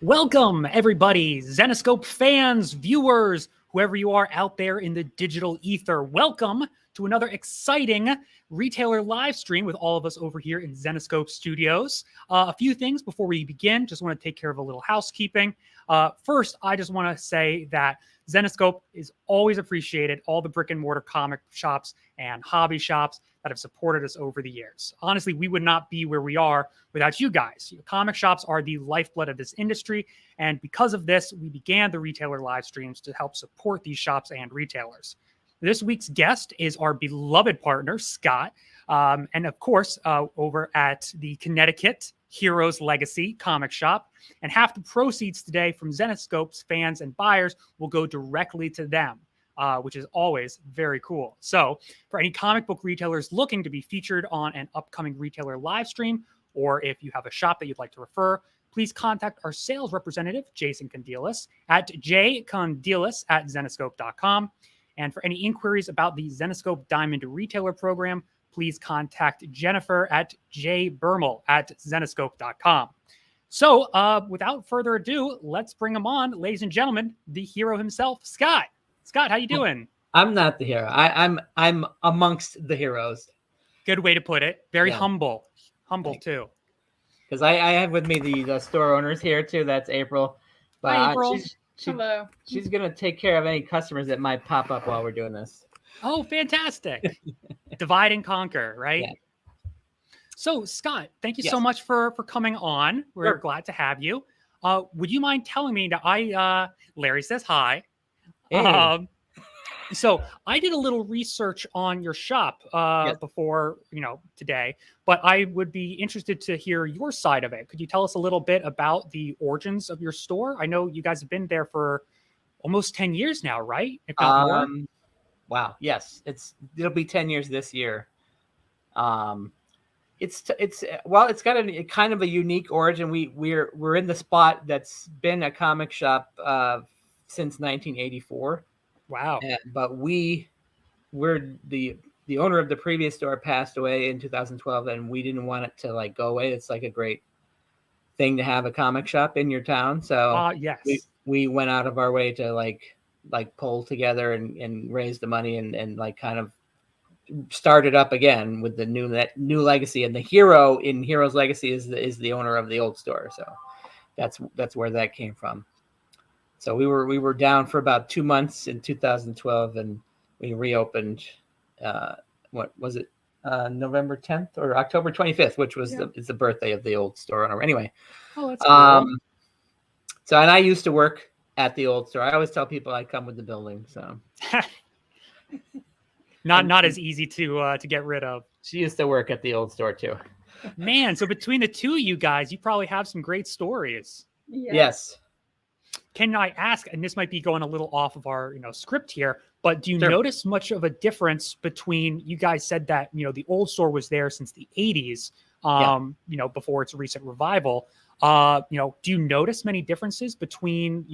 Welcome, everybody, Zenescope fans, viewers, whoever you are out there in the digital ether. Welcome to another exciting retailer live stream with all of us over here in Zenescope Studios. A few things before we begin. Just want to take care of a little housekeeping. First, I just want to say that Zenescope is always appreciated. All the brick and mortar comic shops and hobby shops that have supported us over the years. Honestly, we would not be where we are without you guys. Comic shops are the lifeblood of this industry, and because of this, we began the retailer live streams to help support these shops and retailers. This week's guest is our beloved partner, Scott, and of course, over at the Connecticut Heroes Legacy comic shop, and half the proceeds today from Zenescope's fans and buyers will go directly to them. Which is always very cool. So for any comic book retailers looking to be featured on an upcoming retailer live stream, or if you have a shop that you'd like to refer, please contact our sales representative, Jason Condelis, at jcondelis@zenescope.com. And for any inquiries about the Zenescope Diamond Retailer Program, please contact Jennifer at jbermel@zenescope.com. So without further ado, let's bring him on, ladies and gentlemen, the hero himself, Scott. Scott, how you doing? I'm not the hero. I'm amongst the heroes. Good way to put it. Very humble too. Because I have with me the store owners here too. That's April. But Hi, April. Hello. She's gonna take care of any customers that might pop up while we're doing this. Oh, fantastic! Divide and conquer, right? Yeah. So, Scott, thank you so much for coming on. We're glad to have you. Would you mind telling me that Larry says hi. Hey. So I did a little research on your shop before, today, but I would be interested to hear your side of it. Could you tell us a little bit about the origins of your store? I know you guys have been there for almost 10 years now, right? If not more. Wow. Yes. It'll be 10 years this year. It's got a kind of a unique origin. We're in the spot that's been a comic shop, since 1984. Wow. But we're the owner of the previous store passed away in 2012, and we didn't want it to go away. It's like a great thing to have a comic shop in your town. So yes, we went out of our way to like pull together and raise the money and kind of start it up again with the new legacy. And the hero in Heroes Legacy is the owner of the old store. So that's where that came from. So we were down for about 2 months in 2012, and we reopened. What was it? November 10th or October 25th, which was the birthday of the old store owner. Anyway, that's cool. So and I used to work at the old store. I always tell people I come with the building. So not as easy to get rid of. She used to work at the old store too. Man, so between the two of you guys, you probably have some great stories. Yes. Can I ask, and this might be going a little off of our script here, but do you notice much of a difference between, you guys said that the old store was there since the 80s, before its recent revival. Do you notice many differences between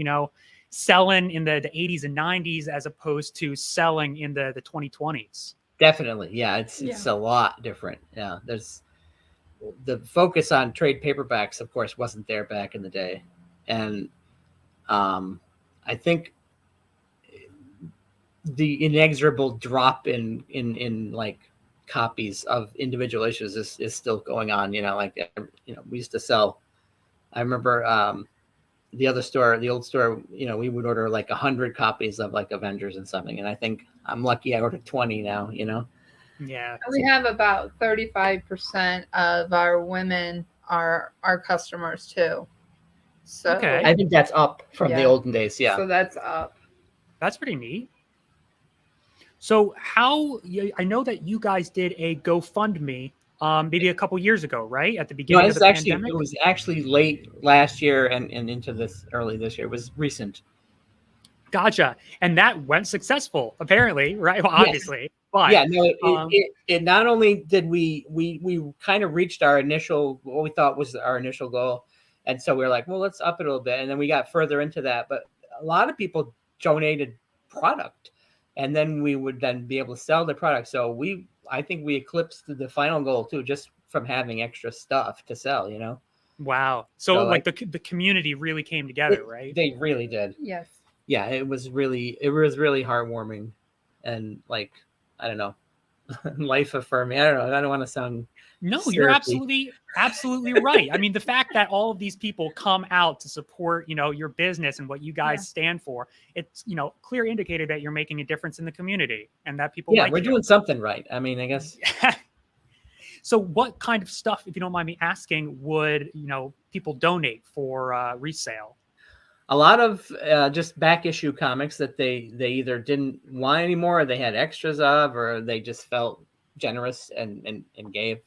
selling in the 80s and 90s as opposed to selling in the 2020s? Definitely. Yeah, it's a lot different. Yeah, there's the focus on trade paperbacks, of course, wasn't there back in the day. And I think the inexorable drop in copies of individual issues is still going on. We used to sell. I remember the old store. We would order 100 copies of Avengers and something, and I think I'm lucky I ordered 20 now. Yeah, we have about 35% of our women are our customers too. So I think that's up from the olden days. Yeah. So that's up. That's pretty neat. So I know that you guys did a GoFundMe maybe a couple years ago, right? At the beginning of the pandemic? It was actually late last year and into early this year. It was recent. Gotcha. And that went successful, apparently, right? Well, obviously. But, it not only did we kind of reached what we thought was our initial goal. And so we were like, well, let's up it a little bit. And then we got further into that. But a lot of people donated product. And then we would then be able to sell the product. So I think we eclipsed the final goal too, just from having extra stuff to sell, Wow. So, So, like the community really came together, right? They really did. Yes. Yeah, it was really heartwarming, and like, I don't know, life affirming. I don't know. I don't want to sound No, you're syrupy. absolutely right. I mean, the fact that all of these people come out to support, your business and what you guys stand for, it's, clear indicator that you're making a difference in the community and that people like we're you. doing something right. I mean, I guess. So what kind of stuff, if you don't mind me asking, would, people donate for resale? A lot of just back issue comics that they either didn't want anymore, or they had extras of, or they just felt generous and gave.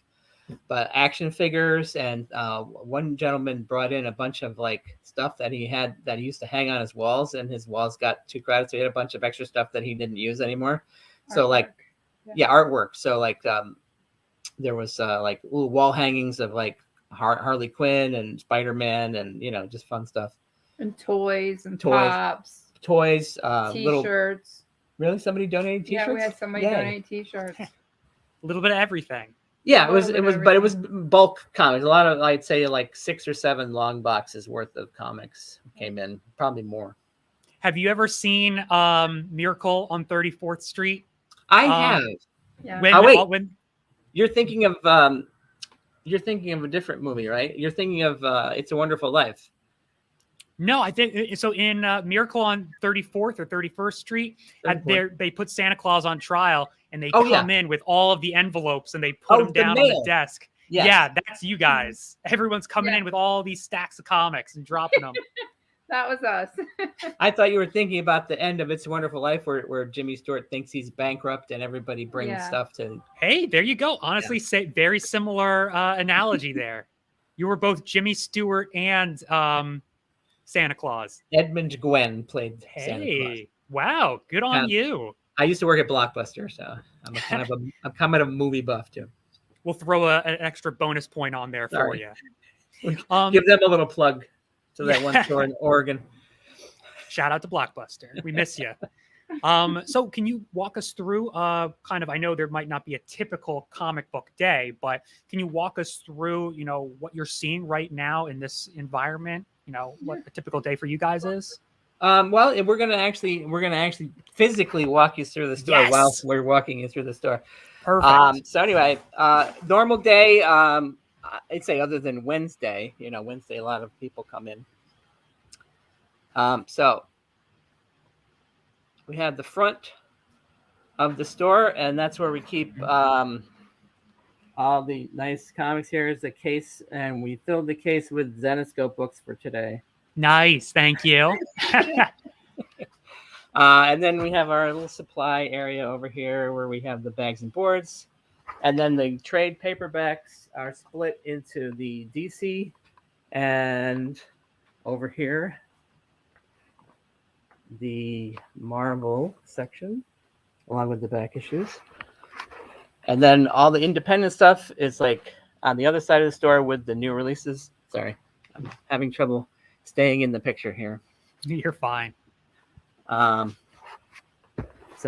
But action figures, and one gentleman brought in a bunch of like stuff that he used to hang on his walls, and his walls got too crowded, so he had a bunch of extra stuff that he didn't use anymore. So like, artwork. So like, there was like little wall hangings of like Harley Quinn and Spider-Man, and just fun stuff. And toys and pops. Toys, T-shirts. Really? Somebody donated T-shirts? Yeah, we had somebody donate T-shirts. A little bit of everything. Yeah, but it was bulk comics. A lot of, I'd say like 6 or 7 long boxes worth of comics came in, probably more. Have you ever seen Miracle on 34th Street? I have. Yeah. When you're thinking of a different movie, right? You're thinking of It's a Wonderful Life. No, I think so. In Miracle on 34th or 31st Street, they put Santa Claus on trial, and they come in with all of the envelopes, and they put them down on the desk. Yes. Yeah, that's you guys. Everyone's coming in with all these stacks of comics and dropping them. That was us. I thought you were thinking about the end of It's a Wonderful Life, where Jimmy Stewart thinks he's bankrupt and everybody brings stuff to. Hey, there you go. Honestly, very similar analogy there. You were both Jimmy Stewart and Santa Claus. Edmund Gwenn played Santa Claus. Wow, good on you. I used to work at Blockbuster, so I'm I'm kind of a movie buff too. We'll throw an extra bonus point on there for you. Give them a little plug to that one store in Oregon. Shout out to Blockbuster. We miss you. So can you walk us through kind of, I know there might not be a typical comic book day, but can you walk us through, what you're seeing right now in this environment? What a typical day for you guys is? Well, we're gonna actually physically walk you through the store while we're walking you through the store. Perfect. So anyway, normal day, I'd say other than Wednesday, Wednesday a lot of people come in. So we have the front of the store, and that's where we keep all the nice comics. Here is the case, and we filled the case with Zenescope books for today. Nice, thank you. And then we have our little supply area over here where we have the bags and boards. And then the trade paperbacks are split into the DC and over here, the Marvel section, along with the back issues. And then all the independent stuff is like on the other side of the store with the new releases. Sorry, I'm having trouble staying in the picture here. You're fine. So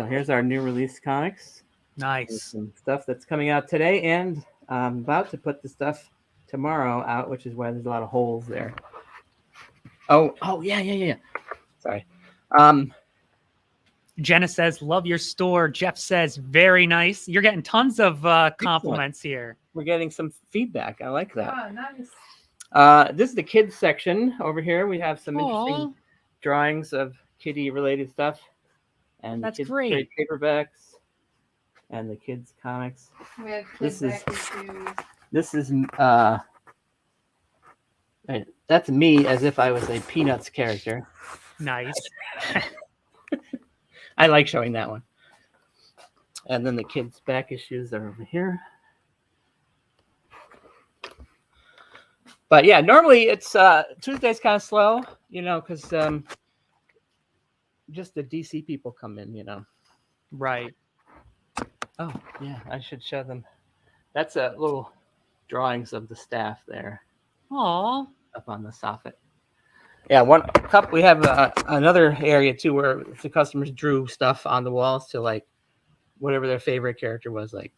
here's our new release comics. Nice. There's some stuff that's coming out today, and I'm about to put the stuff tomorrow out, which is why there's a lot of holes there. Oh yeah. Sorry. Jenna says, love your store. Jeff says, very nice. You're getting tons of compliments here. We're getting some feedback. I like that. Oh, nice. This is the kids section. Over here, we have some interesting drawings of kiddie-related stuff. And that's the kids great. Paperbacks and the kids' comics. We have kids issues. This is that's me as if I was a Peanuts character. Nice. I like showing that one. And then the kids' back issues are over here. But yeah, normally it's Tuesday's kind of slow, because just the DC people come in, Right. Oh, yeah, I should show them. That's a little drawings of the staff there. Aw. Up on the soffit. Yeah, we have another area too where the customers drew stuff on the walls to like whatever their favorite character was, like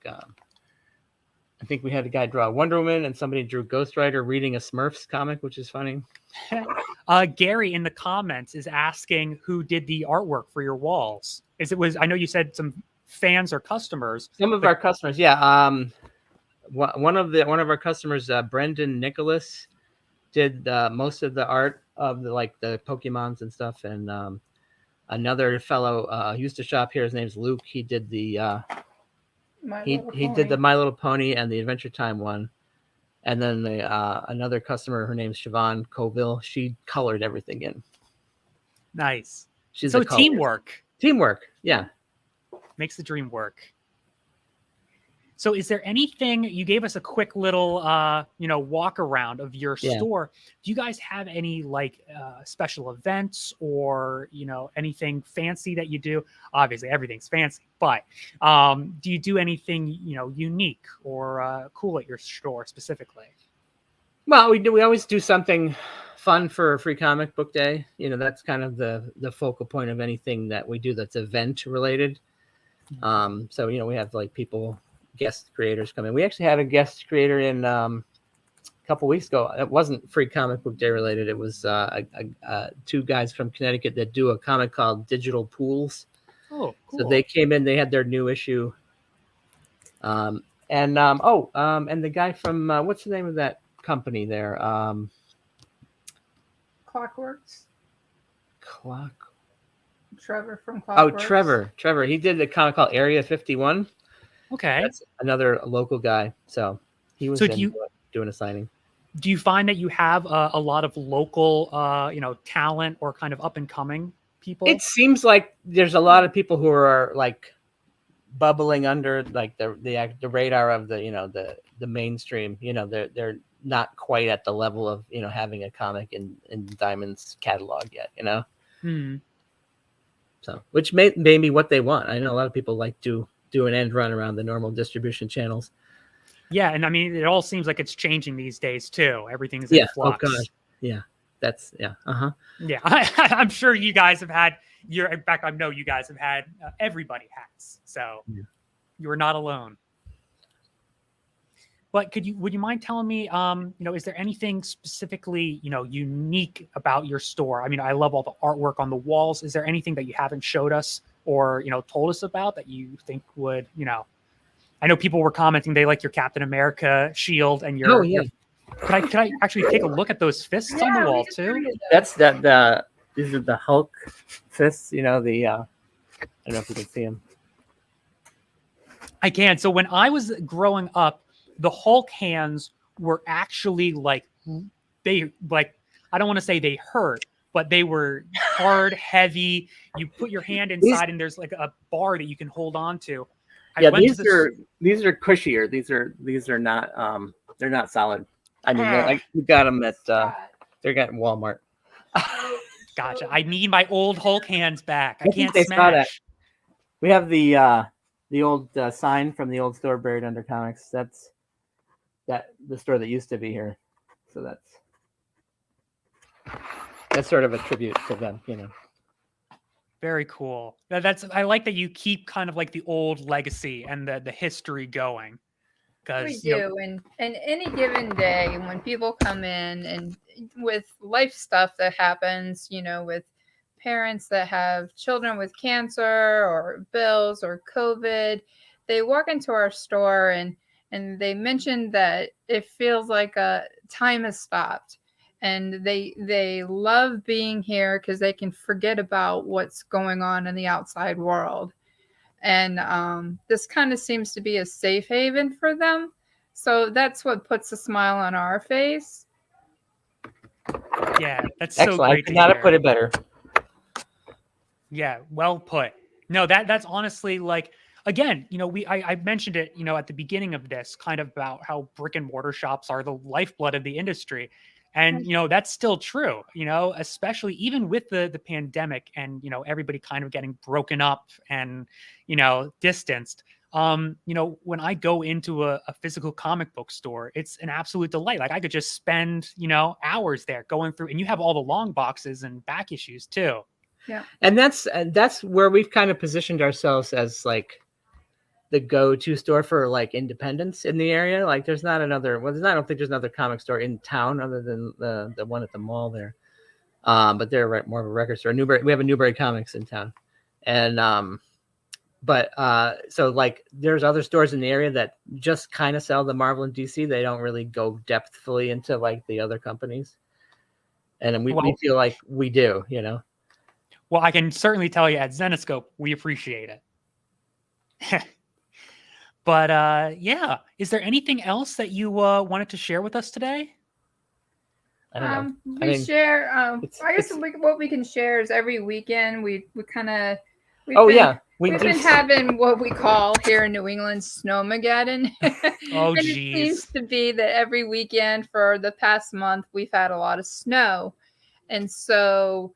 I think we had a guy draw Wonder Woman, and somebody drew Ghost Rider reading a Smurfs comic, which is funny. Gary in the comments is asking who did the artwork for your walls. I know you said some fans or customers. Some of our customers, yeah. One of our customers, Brendan Nicholas, did most of the art of the Pokemons and stuff, and another fellow used to shop here. His name's Luke. He did the he did the My Little Pony and the Adventure Time one, and then another customer, her name's Siobhan Colville. She colored everything in. Nice. She's so teamwork. Teamwork, yeah, makes the dream work. So is there anything, you gave us a quick little, walk around of your store. Do you guys have any special events or, anything fancy that you do? Obviously everything's fancy, but do you do anything, unique or cool at your store specifically? Well, we always do something fun for Free Comic Book Day. That's kind of the focal point of anything that we do that's event related. So, we have guest creators come in. We actually had a guest creator in a couple weeks ago. It wasn't Free Comic Book Day related. It was two guys from Connecticut that do a comic called Digital Pools. Oh, cool. So they came in. They had their new issue. And the guy from what's the name of that company there? Clockworks. Trevor from Clockworks. Oh, Trevor. He did a comic called Area 51. Okay. That's another local guy. So he was doing a signing. Do you find that you have a lot of local, talent or kind of up and coming people? It seems like there's a lot of people who are bubbling under the radar of the mainstream. They're not quite at the level of having a comic in Diamond's catalog yet. So which may be what they want. I know a lot of people do an end run around the normal distribution channels. Yeah, and I mean, it all seems like it's changing these days too. Everything's in flux. Oh God. Yeah, Yeah, I'm sure you guys have had in fact, I know you guys have had. Everybody has, so you are not alone. But would you mind telling me, is there anything specifically, unique about your store? I mean, I love all the artwork on the walls. Is there anything that you haven't showed us or, told us about that you think would, I know people were commenting they like your Captain America shield and your. Oh yeah. Could I actually take a look at those fists on the wall too? That's these are the Hulk fists. I don't know if you can see them. I can. So when I was growing up, the Hulk hands were actually I don't want to say they hurt, but they were hard, heavy. You put your hand inside and there's a bar that you can hold on to. These are cushier. These are not they're not solid. I mean, we got them at they're at Walmart. Gotcha. I need my old Hulk hands back. I can't smash. Saw that. We have the old sign from the old store buried under comics. That's the store that used to be here. So that's sort of a tribute to them, Very cool. I like that you keep kind of the old legacy and the history going. We do, and any given day when people come in and with life stuff that happens, with parents that have children with cancer or bills or COVID, they walk into our store and they mention that it feels like time has stopped. And they love being here because they can forget about what's going on in the outside world. And this kind of seems to be a safe haven for them. So that's what puts a smile on our face. Yeah, that's so excellent. Great. I could not have put it better. Yeah, well put. No, that's honestly again, I mentioned it, at the beginning of this, kind of about how brick and mortar shops are the lifeblood of the industry. And, that's still true, especially even with the pandemic and, everybody kind of getting broken up and, distanced. When I go into a physical comic book store, it's an absolute delight. I could just spend, hours there going through, and you have all the long boxes and back issues too. Yeah. And that's where we've kind of positioned ourselves as the go-to store for like independents in the area. Like there's not another. Well, I don't think there's another comic store in town other than the one at the mall there. But they're more of a record store. We have a Newbury Comics in town, and so like there's other stores in the area that just kind of sell the Marvel and DC. They don't really go depthfully into like the other companies, and we feel like we do, you know. Well, I can certainly tell you at Zenescope, we appreciate it. But yeah, is there anything else that you wanted to share with us today? I don't know. We share. I guess what we can share is every weekend we kind of. We've been having what we call here in New England Snowmageddon. Oh, and it seems to be that every weekend for the past month we've had a lot of snow, and so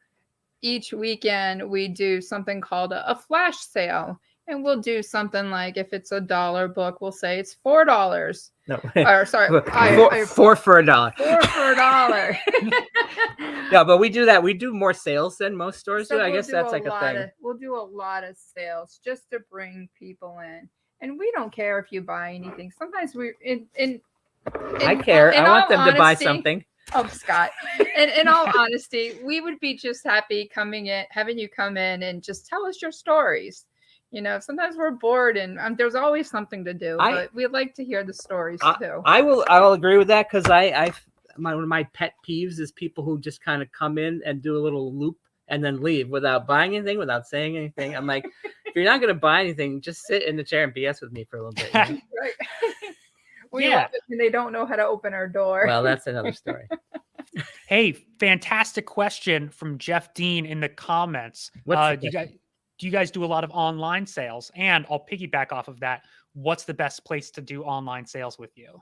each weekend we do something called a flash sale. And we'll do something like if it's $1 book, we'll say it's $4. No, or sorry, four for $1. 4 for $1. Yeah, but we do that. We do more sales than most stores do. I guess that's like a thing. We'll do a lot of sales just to bring people in, and we don't care if you buy anything. Sometimes I care. I want them to buy something. Oh, Scott. And in all honesty, we would be just happy having you come in and just tell us your stories. You know, sometimes we're bored and there's always something to do, but we'd like to hear the stories too. I will agree with that because one of my pet peeves is people who just kind of come in and do a little loop and then leave without buying anything, without saying anything. I'm like, if you're not going to buy anything, just sit in the chair and BS with me for a little bit. You know? Right. And they don't know how to open our door. Well, that's another story. Hey, fantastic question from Jeff Dean in the comments. Do you guys do a lot of online sales? And I'll piggyback off of that. What's the best place to do online sales with you?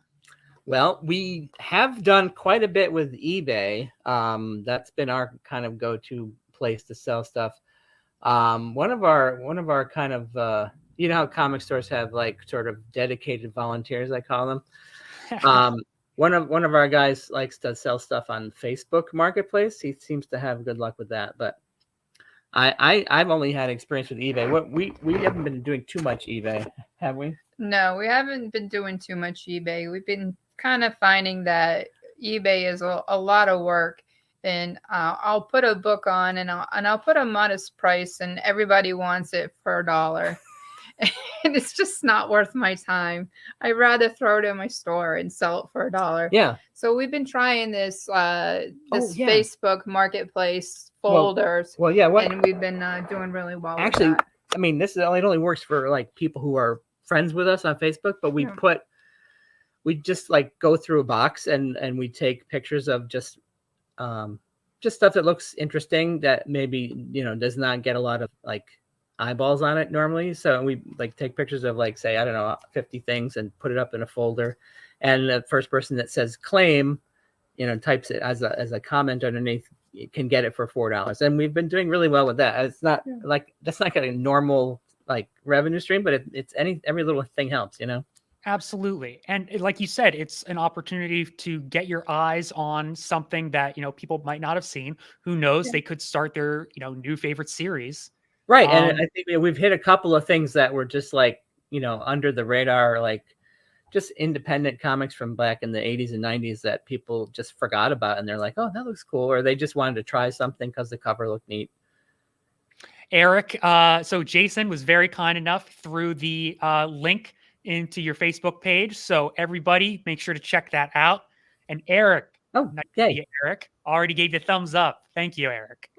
Well, we have done quite a bit with eBay. That's been our kind of go-to place to sell stuff. One of our kind of you know how comic stores have like sort of dedicated volunteers, I call them. One of our guys likes to sell stuff on Facebook Marketplace. He seems to have good luck with that, but I've only had experience with eBay. We haven't been doing too much eBay, have we? No, we haven't been doing too much eBay. We've been kind of finding that eBay is a lot of work, and I'll put a book on and I'll put a modest price, and everybody wants it for $1. And it's just not worth my time. I'd rather throw it in my store and sell it for $1. Yeah. So we've been trying this Facebook Marketplace folders. Well, yeah. And we've been doing really well. Actually, with that. I mean, it only works for like people who are friends with us on Facebook. But we just like go through a box and we take pictures of just stuff that looks interesting that maybe does not get a lot of like eyeballs on it normally. So we like take pictures of like, say, I don't know, 50 things and put it up in a folder, and the first person that says claim, types it as a comment underneath, can get it for $4. And we've been doing really well with that. It's not like, that's not a normal like revenue stream, but it's every little thing helps, Absolutely. And like you said, it's an opportunity to get your eyes on something that, people might not have seen. Who knows? They could start their, new favorite series. Right. And I think we've hit a couple of things that were just like, under the radar, like just independent comics from back in the 80s and 90s that people just forgot about. And they're like, oh, that looks cool. Or they just wanted to try something because the cover looked neat. Eric, so Jason was very kind enough through the link into your Facebook page. So everybody make sure to check that out. And Eric, Eric already gave you a thumbs up. Thank you, Eric.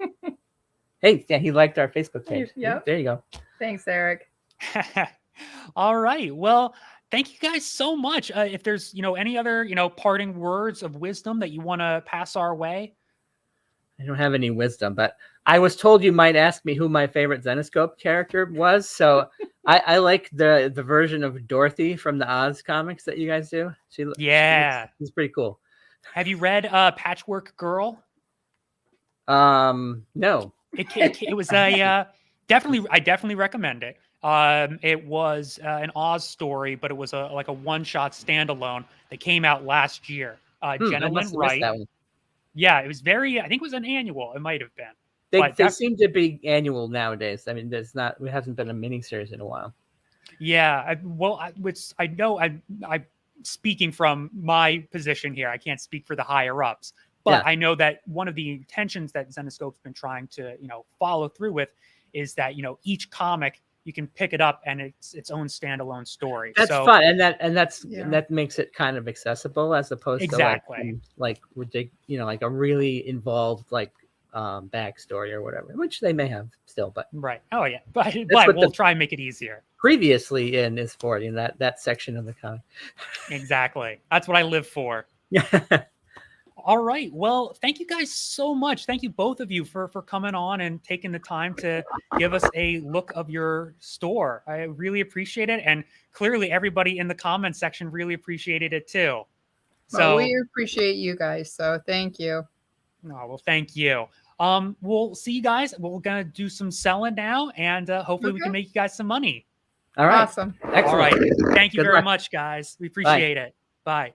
Hey, yeah, he liked our Facebook page. Yep. There you go. Thanks, Eric. All right. Well, thank you guys so much. If there's, any other, parting words of wisdom that you want to pass our way. I don't have any wisdom, but I was told you might ask me who my favorite Zenescope character was. So I like the version of Dorothy from the Oz comics that you guys do. She's pretty cool. Have you read Patchwork Girl? No. It was I definitely recommend it. It was an Oz story, but it was a one-shot standalone that came out last year. Jenna Lynn Wright. Yeah, it was I think it was an annual. It might have been. They seem to be annual nowadays. I mean, it hasn't been a miniseries in a while. Yeah, which I know I'm speaking from my position here. I can't speak for the higher ups, but I know that one of the intentions that Zenescope's been trying to, follow through with is that, each comic you can pick it up and it's its own standalone story. That's fun, and that makes it kind of accessible as opposed to like like a really involved backstory or whatever, which they may have still, but right. Oh yeah, but we'll try and make it easier. Previously in is for that section of the comic. Exactly, that's what I live for. All right. Well, thank you guys so much. Thank you both of you for coming on and taking the time to give us a look of your store. I really appreciate it, and clearly everybody in the comments section really appreciated it too. So we appreciate you guys. So thank you. Oh, well, thank you. We'll see you guys. We're gonna do some selling now, and hopefully we can make you guys some money. All right. Awesome. Excellent. All right. Thank you Good very luck. much, guys. We appreciate it. Bye.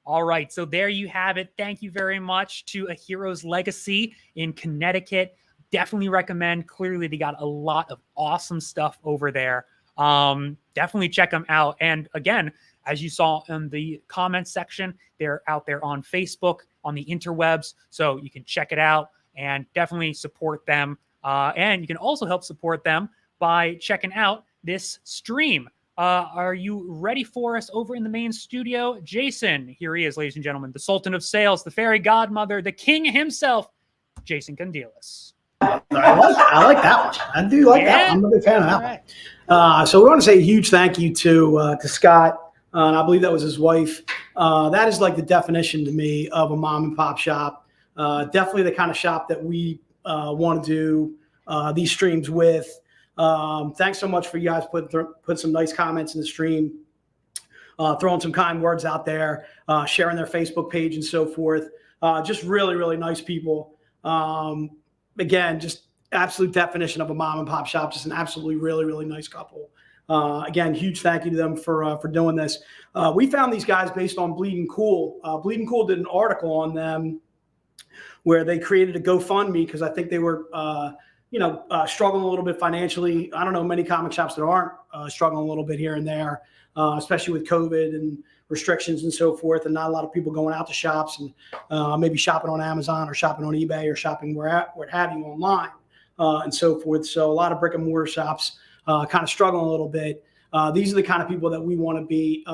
All right. So there you have it. Thank you very much to A Hero's Legacy in Connecticut. Definitely recommend. Clearly, they got a lot of awesome stuff over there. Definitely check them out. And again, as you saw in the comments section, they're out there on Facebook, on the interwebs. So you can check it out and definitely support them. And you can also help support them by checking out this stream. Are you ready for us over in the main studio? Jason, here he is, ladies and gentlemen, the Sultan of Sales, the fairy godmother, the king himself, Jason Gondelis. I like that one. I do like that one. I'm a big fan of that one. So we want to say a huge thank you to Scott. And I believe that was his wife. That is like the definition to me of a mom and pop shop. Definitely the kind of shop that we want to do these streams with. Thanks so much for you guys put some nice comments in the stream, throwing some kind words out there, sharing their Facebook page and so forth. Just really, really nice people. Again, just absolute definition of a mom and pop shop. Just an absolutely really, really nice couple. Again, huge thank you to them for doing this. We found these guys based on Bleeding Cool. Bleeding Cool did an article on them where they created a GoFundMe because I think they were struggling a little bit financially. I don't know many comic shops that aren't struggling a little bit here and there, especially with COVID and restrictions and so forth, and not a lot of people going out to shops and maybe shopping on Amazon or shopping on eBay or shopping where have you online and so forth. So a lot of brick and mortar shops kind of struggling a little bit. These are the kind of people that we want to be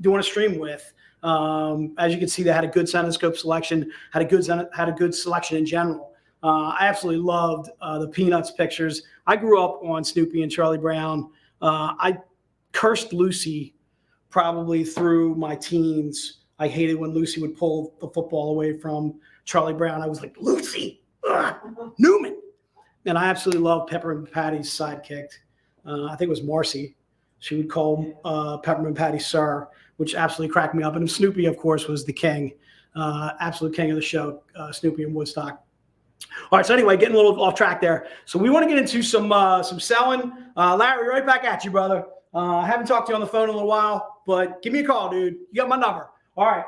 doing a stream with. As you can see, they had a good Zenescope selection, had a good selection in general. I absolutely loved the Peanuts pictures. I grew up on Snoopy and Charlie Brown. I cursed Lucy probably through my teens. I hated when Lucy would pull the football away from Charlie Brown. I was like, Lucy, Newman. And I absolutely loved Peppermint Patty's sidekick. I think it was Marcy. She would call Peppermint Patty Sir, which absolutely cracked me up. And Snoopy, of course, was the king, absolute king of the show, Snoopy and Woodstock. All right, so anyway, getting a little off track there. So we want to get into some selling. Larry, right back at you, brother. I haven't talked to you on the phone in a little while, but give me a call, dude. You got my number. All right.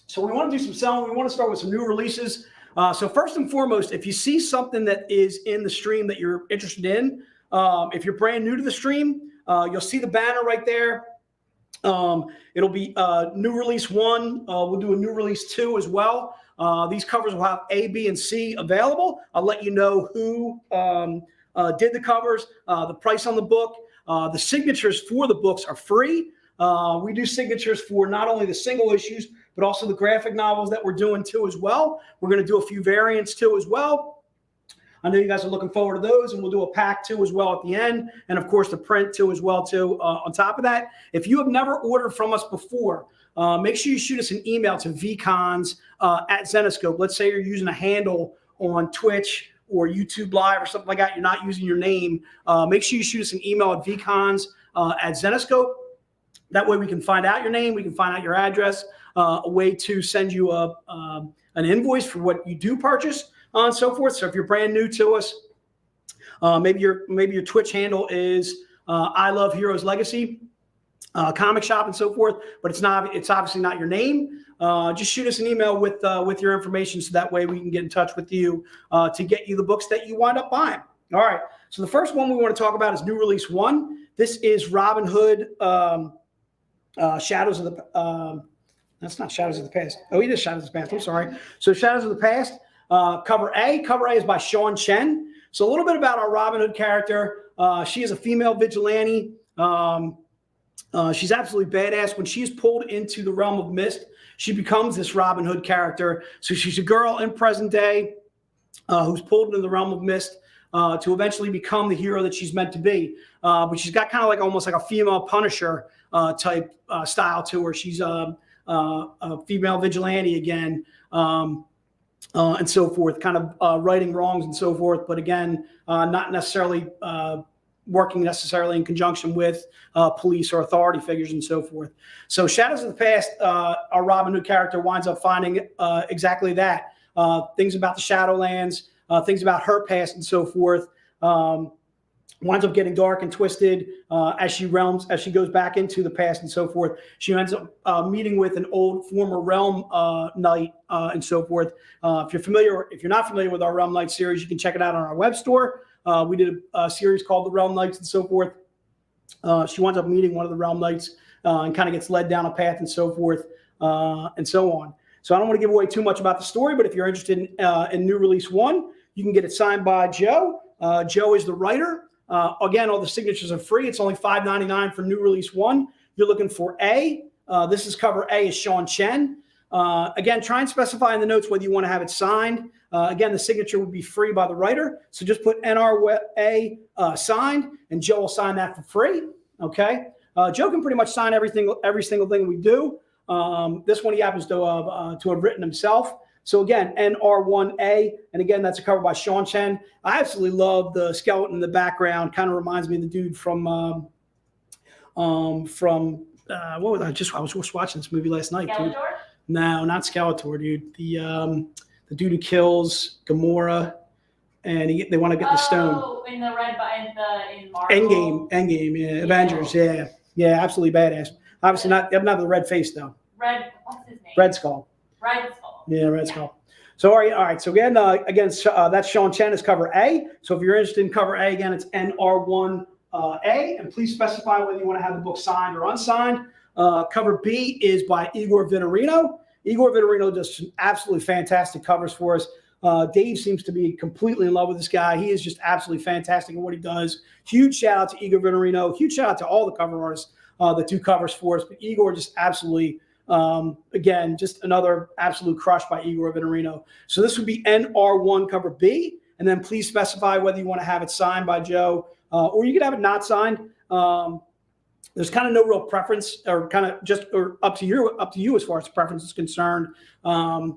So we want to do some selling. We want to start with some new releases. So first and foremost, if you see something that is in the stream that you're interested in, if you're brand new to the stream, you'll see the banner right there. It'll be new release 1. We'll do a new release 2 as well. These covers will have A, B, and C available. I'll let you know who did the covers, the price on the book. The signatures for the books are free. We do signatures for not only the single issues, but also the graphic novels that we're doing too as well. We're going to do a few variants too as well. I know you guys are looking forward to those, and we'll do a pack too as well at the end. And of course, the print too as well too on top of that. If you have never ordered from us before, make sure you shoot us an email to vcons at Zenescope. Let's say you're using a handle on Twitch or YouTube Live or something like that. You're not using your name. Make sure you shoot us an email at vcons at Zenescope. That way we can find out your name. We can find out your address, a way to send you an invoice for what you do purchase and so forth. So if you're brand new to us, maybe your Twitch handle is I Love Heroes Legacy comic shop and so forth, but it's obviously not your name. Just shoot us an email with your information, so that way we can get in touch with you to get you the books that you wind up buying. All right. So the first one we want to talk about is new release 1. This is Robin Hood, Shadows of the, that's not Shadows of the Past. Oh, it is Shadows of the Past. I'm sorry. So Shadows of the Past, cover A. Cover A is by Sean Chen. So a little bit about our Robin Hood character. She is a female vigilante. She's absolutely badass. When she is pulled into the realm of mist, she becomes this Robin Hood character. So she's a girl in present day who's pulled into the realm of mist to eventually become the hero that she's meant to be. But she's got kind of like almost like a female Punisher type style to her. She's a female vigilante again, and so forth, kind of righting wrongs and so forth. But again, not necessarily working necessarily in conjunction with police or authority figures and so forth. So Shadows of the Past, our Robin Hood character winds up finding exactly that. Things about the Shadowlands, things about her past and so forth. Winds up getting dark and twisted as she goes back into the past and so forth. She ends up meeting with an old former Realm Knight and so forth. If you're not familiar with our Realm Knight series, you can check it out on our web store. We did a series called the Realm Knights and so forth. She winds up meeting one of the Realm Knights and kind of gets led down a path and so forth and so on. So I don't want to give away too much about the story, but if you're interested in new release 1, you can get it signed by Joe. Joe is the writer. Again, all the signatures are free. It's only $5.99 for new release 1. You're looking for A. This is cover A is Sean Chen. Again, try and specify in the notes whether you want to have it signed. Again, the signature would be free by the writer. So just put NRA signed, and Joe will sign that for free. Okay. Joe can pretty much sign every single thing we do. This one he happens to have written himself. So again, NR1A, and again, that's a cover by Sean Chen. I absolutely love the skeleton in the background. Kind of reminds me of the dude from what was I was just watching this movie last night, dude. No, not Skeletor, dude. The dude who kills Gamora, and they want to get the stone. Oh, in the red in Marvel. Endgame, yeah. Avengers, yeah, absolutely badass. Obviously not the red face though. What's his name? Red Skull. Red Skull. Yeah, Red Skull. So all right. So again, that's Sean Chen is cover A. So if you're interested in cover A, again, it's NR1A, and please specify whether you want to have the book signed or unsigned. Cover B is by Igor Vitorino. Igor Vitorino does some absolutely fantastic covers for us. Dave seems to be completely in love with this guy. He is just absolutely fantastic at what he does. Huge shout out to Igor Vitorino. Huge shout out to all the cover artists that do covers for us. But Igor just absolutely, again, just another absolute crush by Igor Vitorino. So this would be NR1 cover B. And then please specify whether you want to have it signed by Joe or you could have it not signed. There's kind of no real preference, or kind of just or up to you as far as preference is concerned. I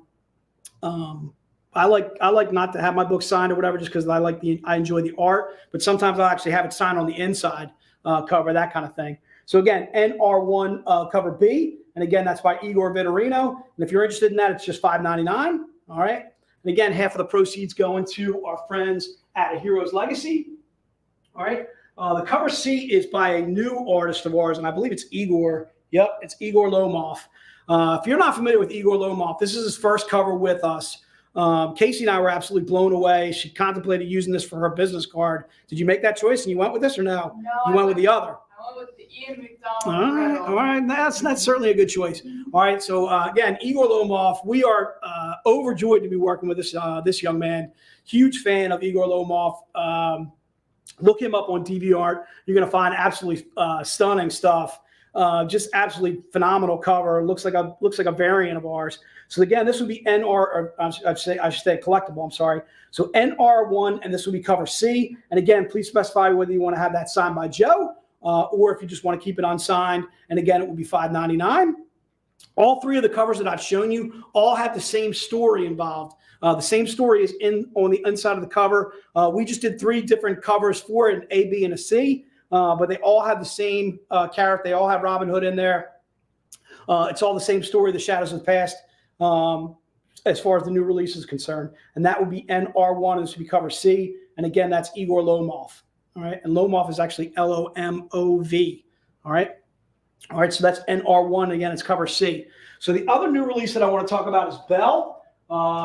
like not to have my book signed or whatever, just because I enjoy the art. But sometimes I'll actually have it signed on the inside cover, that kind of thing. So again, NR1 cover B, and again that's by Igor Vitorino. And if you're interested in that, it's just $5.99. All right. And again, half of the proceeds going to our friends at A Hero's Legacy. All right. The cover C is by a new artist of ours, and I believe it's Igor. Yep, it's Igor Lomov. If you're not familiar with Igor Lomov, this is his first cover with us. Casey and I were absolutely blown away. She contemplated using this for her business card. Did you make that choice and you went with this or no? No, you went with the other. I went with the Ian McDonald. All right. That's certainly a good choice. All right. So again, Igor Lomov, we are overjoyed to be working with this young man. Huge fan of Igor Lomov. Look him up on DeviantArt. You're going to find absolutely stunning stuff. Just absolutely phenomenal cover. Looks like a variant of ours. So again, this would be NR, or I should say collectible. I'm sorry. So NR1, and this will be cover C. And again, please specify whether you want to have that signed by Joe, or if you just want to keep it unsigned. And again, it will be $5.99. All three of the covers that I've shown you all have the same story involved. The same story is on the inside of the cover. We just did 3 different covers for it, an A, B, and a C, but they all have the same character. They all have Robin Hood in there. It's all the same story, the Shadows of the Past, as far as the new release is concerned. And that would be NR1, and this would be cover C. And again, that's Igor Lomov. All right, and Lomov is actually Lomov. All right. All right, so that's NR1. Again, it's cover C. So the other new release that I want to talk about is Belle.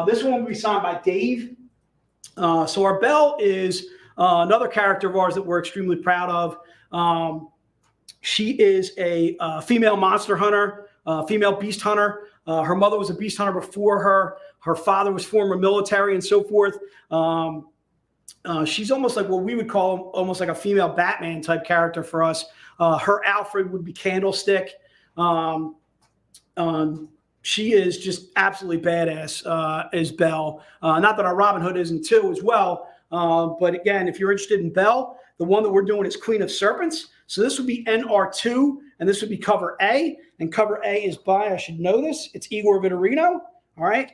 This one will be signed by Dave. So our Belle is another character of ours that we're extremely proud of. She is a female monster hunter, female beast hunter. Her mother was a beast hunter before her. Her father was former military and so forth. She's almost like what we would call almost like a female Batman type character for us. Her Alfred would be Candlestick. She is just absolutely badass as Belle. Not that our Robin Hood isn't too as well. But again, if you're interested in Belle, the one that we're doing is Queen of Serpents. So this would be Nr2, and this would be cover A. And cover A is by, I should know this, it's Igor Vitorino. All right.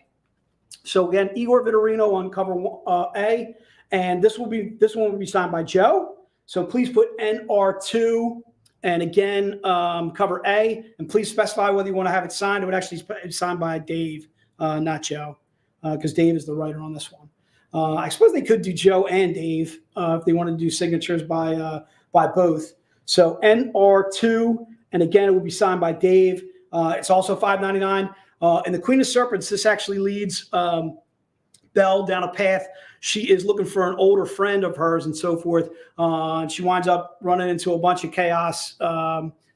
So again, Igor Vitorino on cover A. And this one will be signed by Joe. So please put Nr2 and again, cover A. And please specify whether you want to have it signed. It would actually be signed by Dave, not Joe, because Dave is the writer on this one. I suppose they could do Joe and Dave if they wanted to do signatures by both. So Nr2, and again, it will be signed by Dave. It's also $5.99. In the Queen of Serpents, this actually leads Belle down a path. She is looking for an older friend of hers and so forth. And she winds up running into a bunch of chaos,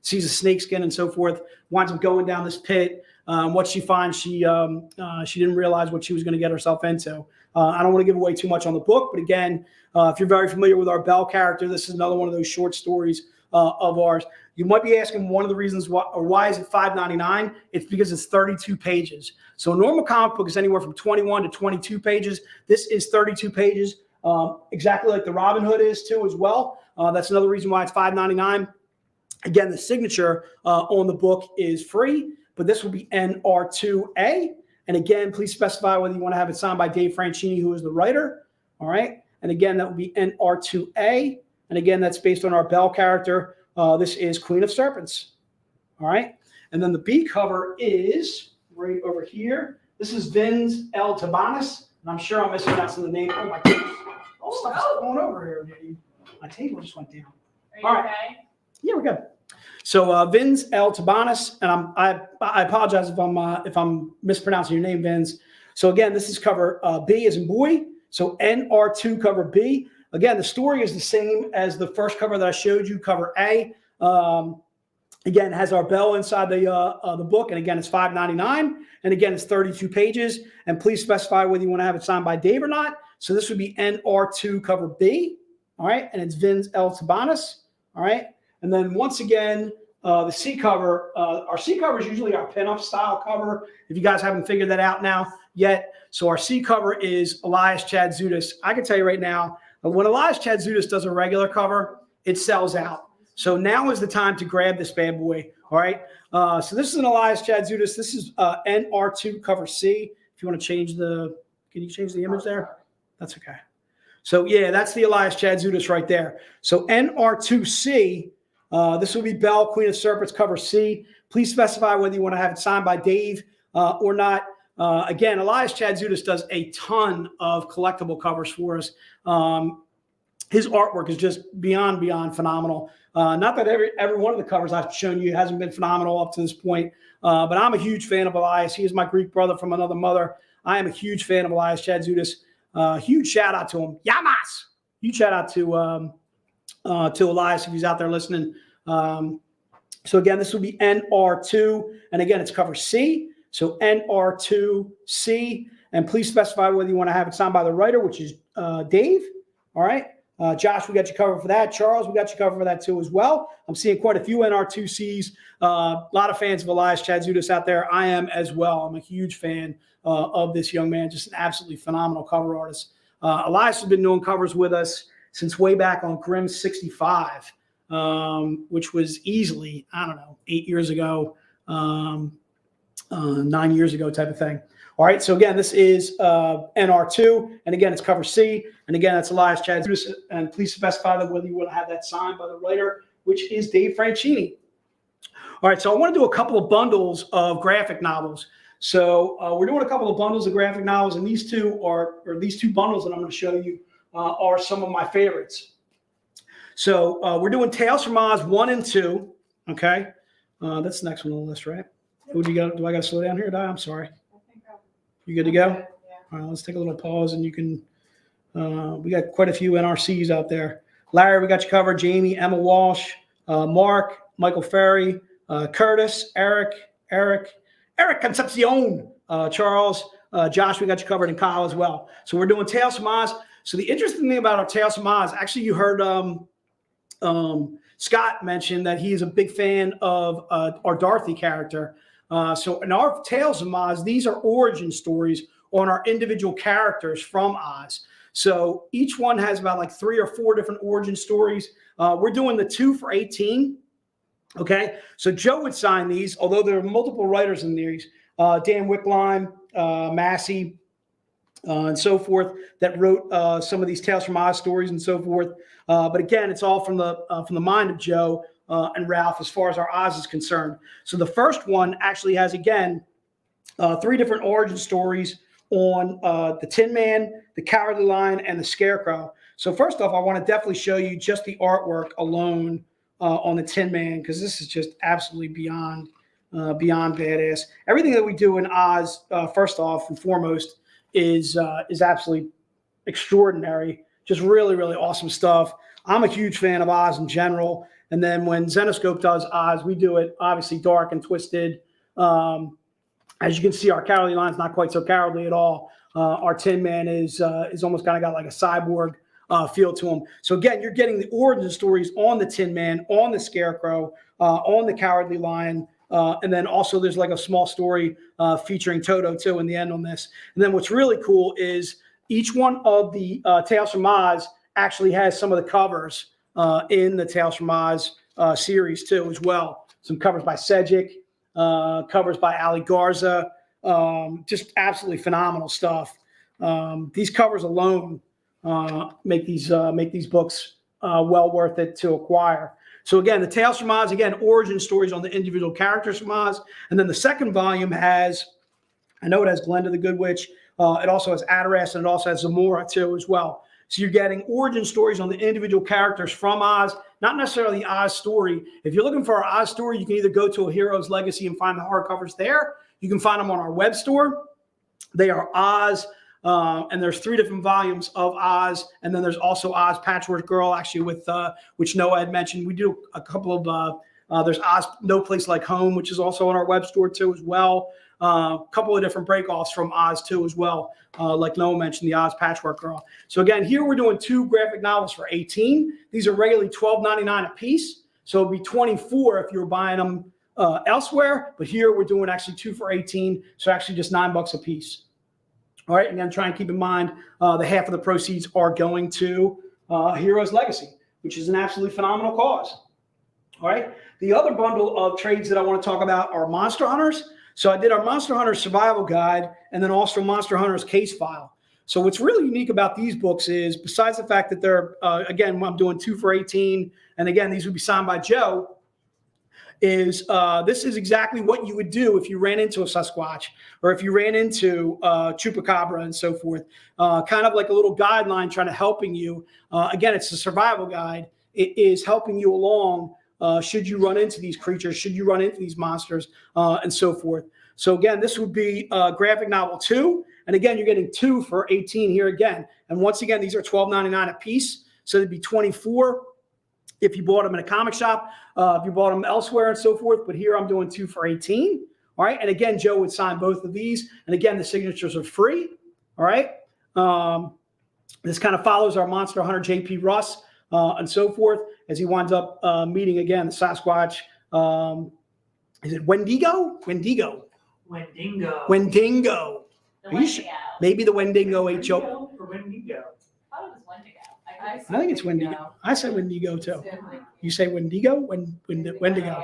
sees a snakeskin and so forth, winds up going down this pit. What she finds, she didn't realize what she was going to get herself into. I don't want to give away too much on the book, but again, if you're very familiar with our Belle character, this is another one of those short stories of ours. You might be asking one of the reasons why is it $5.99? It's because it's 32 pages. So a normal comic book is anywhere from 21 to 22 pages. This is 32 pages, exactly like the Robin Hood is too as well. That's another reason why it's $5.99. Again, the signature on the book is free, but this will be Nr2A. And again, please specify whether you want to have it signed by Dave Franchini, who is the writer. All right. And again, that would be Nr2A. And again, that's based on our Belle character. This is Queen of Serpents. All right. And then the B cover is right over here. This is Vince L. Tabanis. And I'm sure I'm mispronouncing the name. Oh, my goodness. Oh, stuff's going over here, dude. My table just went down. Are you All right. okay? Yeah, we're good. So Vince L. Tabanis, and I apologize if I'm mispronouncing your name, Vince. So again, this is cover B as in boy. So Nr2 cover B. Again, the story is the same as the first cover that I showed you, cover A. Again, it has our Belle inside the book, and again, it's $5.99, and again, it's 32 pages. And please specify whether you want to have it signed by Dave or not. So this would be Nr2 cover B. All right, and it's Vince L. Tabanis. All right. And then once again, the C cover, our C cover is usually our pinup style cover. If you guys haven't figured that out now yet. So our C cover is Elias Chadzoudas. I can tell you right now, when Elias Chadzoudas does a regular cover, it sells out. So now is the time to grab this bad boy. All right. So this is an Elias Chadzoudas. This is Nr2 cover C. If you want to change can you change the image there? That's okay. So yeah, that's the Elias Chadzoudas right there. So Nr2C. This will be Belle, Queen of Serpents, cover C. Please specify whether you want to have it signed by Dave or not. Again, Elias Chadzoudas does a ton of collectible covers for us. His artwork is just beyond phenomenal. Not that every one of the covers I've shown you hasn't been phenomenal up to this point, but I'm a huge fan of Elias. He is my Greek brother from another mother. I am a huge fan of Elias Chadzoudas. Huge shout out to him. Yamas! Huge shout out to Elias if he's out there listening. So again, this will be Nr2, and again, it's cover C. So Nr2C, and please specify whether you want to have it signed by the writer, which is Dave. All right. Josh, we got you covered for that. Charles, we got you covered for that too as well. I'm seeing quite a few Nr2Cs. A lot of fans of Elias Chadzoudas out there. I am as well. I'm a huge fan of this young man. Just an absolutely phenomenal cover artist. Elias has been doing covers with us since way back on Grimm 65, which was easily, 8 years ago, 9 years ago type of thing. All right, so again, this is Nr2, and again, it's cover C, and again, that's Elias Chadzoudas, and please specify that whether you want to have that signed by the writer, which is Dave Franchini. All right, so I want to do a couple of bundles of graphic novels. So we're doing a couple of bundles of graphic novels, and these two bundles that I'm going to show you are some of my favorites. So we're doing Tales from Oz 1 and 2. Okay, that's the next one on the list, right? What do you got? Do I got to slow down here, Di? I'm sorry. You good to go? Yeah. All right, let's take a little pause, and you can. We got quite a few NRCs out there. Larry, we got you covered. Jamie, Emma Walsh, Mark, Michael Ferry, Curtis, Eric Concepcion, Charles, Josh, we got you covered, and Kyle as well. So we're doing Tales from Oz. So the interesting thing about our Tales from Oz, actually, you heard Scott mention that he is a big fan of our Dorothy character. So in our Tales from Oz, these are origin stories on our individual characters from Oz. So each one has about like 3 or 4 different origin stories. We're doing the 2 for 18. Okay, so Joe would sign these, although there are multiple writers in these. Dan Wickline, Massey, and so forth, that wrote some of these Tales from Oz stories and so forth. But again, it's all from the mind of Joe and Ralph as far as our Oz is concerned. So the first one actually has, again, 3 different origin stories on the Tin Man, the Cowardly Lion, and the Scarecrow. So first off, I want to definitely show you just the artwork alone on the Tin Man, because this is just absolutely beyond badass. Everything that we do in Oz, first off and foremost, is absolutely extraordinary. Just really, really awesome stuff. I'm a huge fan of Oz in general. And then when Zenescope does Oz, we do it obviously dark and twisted. As you can see, our Cowardly Lion's not quite so cowardly at all. Our Tin Man is almost kind of got like a cyborg feel to him. So again, you're getting the origin stories on the Tin Man, on the Scarecrow, on the Cowardly Lion, and then also there's like a small story featuring Toto too in the end on this. And then what's really cool is each one of the Tales from Oz actually has some of the covers in the Tales from Oz series too as well. Some covers by Cedric, covers by Ali Garza, just absolutely phenomenal stuff. These covers alone make these books well worth it to acquire. So again, the Tales from Oz, again, origin stories on the individual characters from Oz. And then the second volume has, I know it has Glenda the Good Witch. It also has Adoras, and it also has Zamora too as well. So you're getting origin stories on the individual characters from Oz, not necessarily the Oz story. If you're looking for our Oz story, you can either go to A Hero's Legacy and find the hardcovers there. You can find them on our web store. They are Oz, and there's 3 different volumes of Oz, and then there's also Oz Patchwork Girl, actually, with which Noah had mentioned. We do a couple of there's Oz No Place Like Home, which is also on our web store too as well. A couple of different breakoffs from Oz too as well, like Noah mentioned, the Oz Patchwork Girl. So again, here we're doing 2 graphic novels for $18. These are regularly $12.99 a piece, so it'd be $24 if you were buying them elsewhere. But here we're doing actually 2 for $18, so actually just $9 a piece. All right, again, try and keep in mind the half of the proceeds are going to Hero's Legacy, which is an absolutely phenomenal cause. All right, the other bundle of trades that I want to talk about are Monster Hunters. So I did our Monster Hunters Survival Guide and then also Monster Hunters Case File. So what's really unique about these books is, besides the fact that they're, again, I'm doing 2 for $18, and again, these would be signed by Joe, is this is exactly what you would do if you ran into a Sasquatch or if you ran into Chupacabra and so forth. Kind of like a little guideline trying to helping you. Again, it's a survival guide. It is helping you along should you run into these creatures, should you run into these monsters, and so forth. So again, this would be graphic novel 2. And again, you're getting 2 for $18 here again. And once again, these are $12.99 a piece. So it'd be $24 if you bought them in a comic shop, if you bought them elsewhere and so forth. But here I'm doing 2 for $18. All right. And again, Joe would sign both of these. And again, the signatures are free. All right. This kind of follows our Monster Hunter JP Russ and so forth as he winds up meeting again the Sasquatch. Is it Wendigo? Wendigo. The Wendigo. Maybe the Wendigo ate Joe. For Wendigo. I thought it was Wendigo. I think it's Wendigo. I said Wendigo too. You say Wendigo? Wendigo.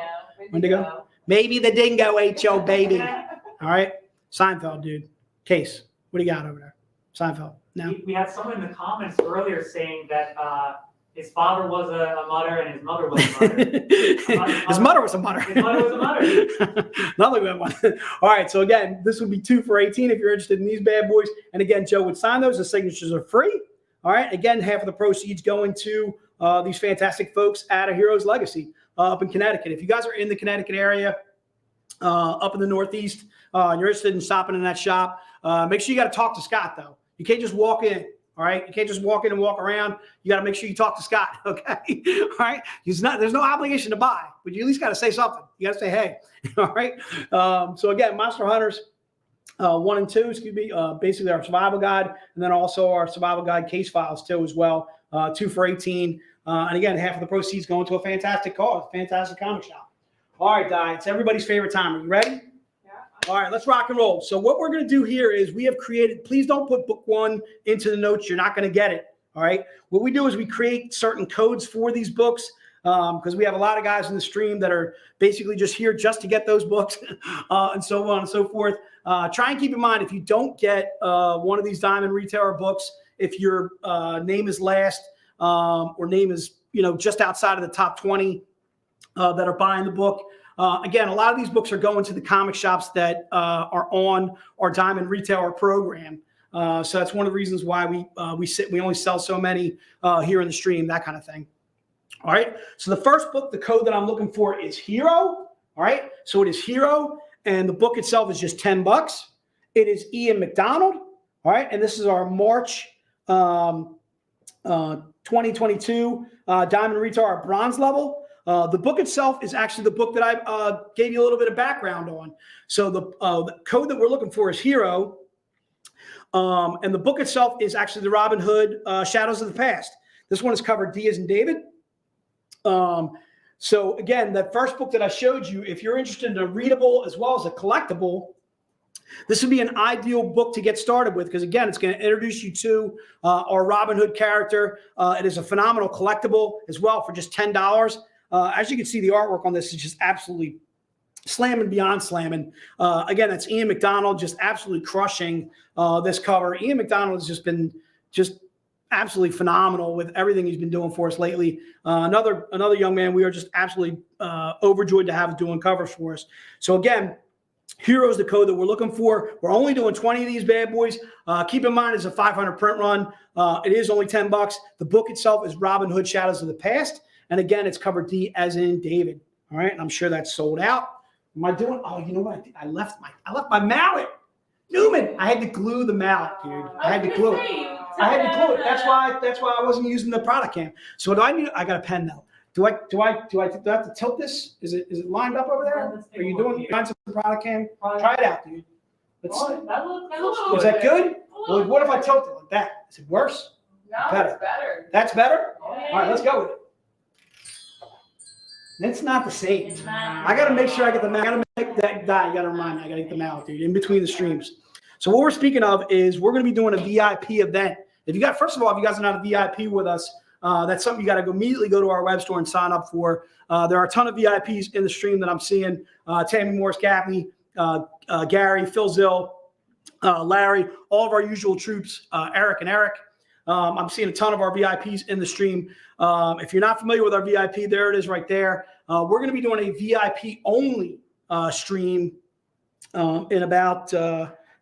Maybe the dingo ate your baby. All right. Seinfeld, dude. Case. What do you got over there? Seinfeld. No. We had someone in the comments earlier saying that his father was a mutter and his mother was a mutter. His mother was a mutter. His mother was a mutter. Another good one. All right. So again, this would be 2 for $18 if you're interested in these bad boys. And again, Joe would sign those. The signatures are free. All right. Again, half of the proceeds going to these fantastic folks at A Hero's Legacy up in Connecticut. If you guys are in the Connecticut area, up in the Northeast, you're interested in shopping in that shop, make sure you got to talk to Scott, though. You can't just walk in. All right, you can't just walk in and walk around. You got to make sure you talk to Scott. Okay, all right. There's no obligation to buy, but you at least got to say something. You got to say hey. All right. So again, Monster Hunters 1 and 2, excuse me, basically our survival guide, and then also our survival guide case files too as well. 2 for $18, and again, half of the proceeds going to a fantastic cause, fantastic comic shop. All right, Di, it's everybody's favorite time. Are you ready? All right, let's rock and roll. So what we're going to do here is we have created, please don't put book 1 into the notes. You're not going to get it. All right. What we do is we create certain codes for these books because we have a lot of guys in the stream that are basically just here just to get those books and so on and so forth. Try and keep in mind, if you don't get one of these Diamond Retailer books, if your name is last or name is, just outside of the top 20 that are buying the book, again, a lot of these books are going to the comic shops that are on our Diamond Retailer program. So that's one of the reasons why we only sell so many here in the stream, that kind of thing. All right. So the first book, the code that I'm looking for is Hero. All right. So it is Hero, and the book itself is just $10. It is Ian McDonald. All right. And this is our March 2022 Diamond Retailer bronze level. The book itself is actually the book that I gave you a little bit of background on. So the code that we're looking for is Hero. And the book itself is actually the Robin Hood Shadows of the Past. This one is covered D as in David. So again, that first book that I showed you, if you're interested in a readable as well as a collectible, this would be an ideal book to get started with because, again, it's going to introduce you to our Robin Hood character. It is a phenomenal collectible as well for just $10. As you can see, the artwork on this is just absolutely slamming beyond slamming. Again, that's Ian McDonald just absolutely crushing this cover. Ian McDonald has just been absolutely phenomenal with everything he's been doing for us lately. Another young man we are just absolutely overjoyed to have doing covers for us. So again, Hero is the code that we're looking for. We're only doing 20 of these bad boys. Keep in mind, it's a 500 print run. It is only $10. The book itself is Robin Hood Shadows of the Past. And again, it's covered D as in David. All right. And I'm sure that's sold out. Am I doing? Oh, you know what? I left my mallet. Newman, I had to glue the mallet, dude. I had to glue it. That's why I wasn't using the product cam. So what do I need? I got a pen now. Do I have to tilt this? Is it lined up over there? Are you doing lines of the product cam? Try it out, dude. Let's see. Is that good? Well, what if I tilt it like that? Is it worse? No, it's better. That's better? Oh, yeah. All right, let's go with it. It's not the same. I got to make sure I get the mallet. I got to make that die. You got to remind me. I got to get the mallet, dude, in between the streams. So what we're speaking of is we're going to be doing a VIP event. First of all, if you guys are not a VIP with us, that's something you got to immediately go to our web store and sign up for. There are a ton of VIPs in the stream that I'm seeing. Tammy Morris, Gaffney, Gary, Phil Zill, Larry, all of our usual troops, Eric and Eric. I'm seeing a ton of our VIPs in the stream. If you're not familiar with our VIP, there it is right there. We're going to be doing a VIP only stream in about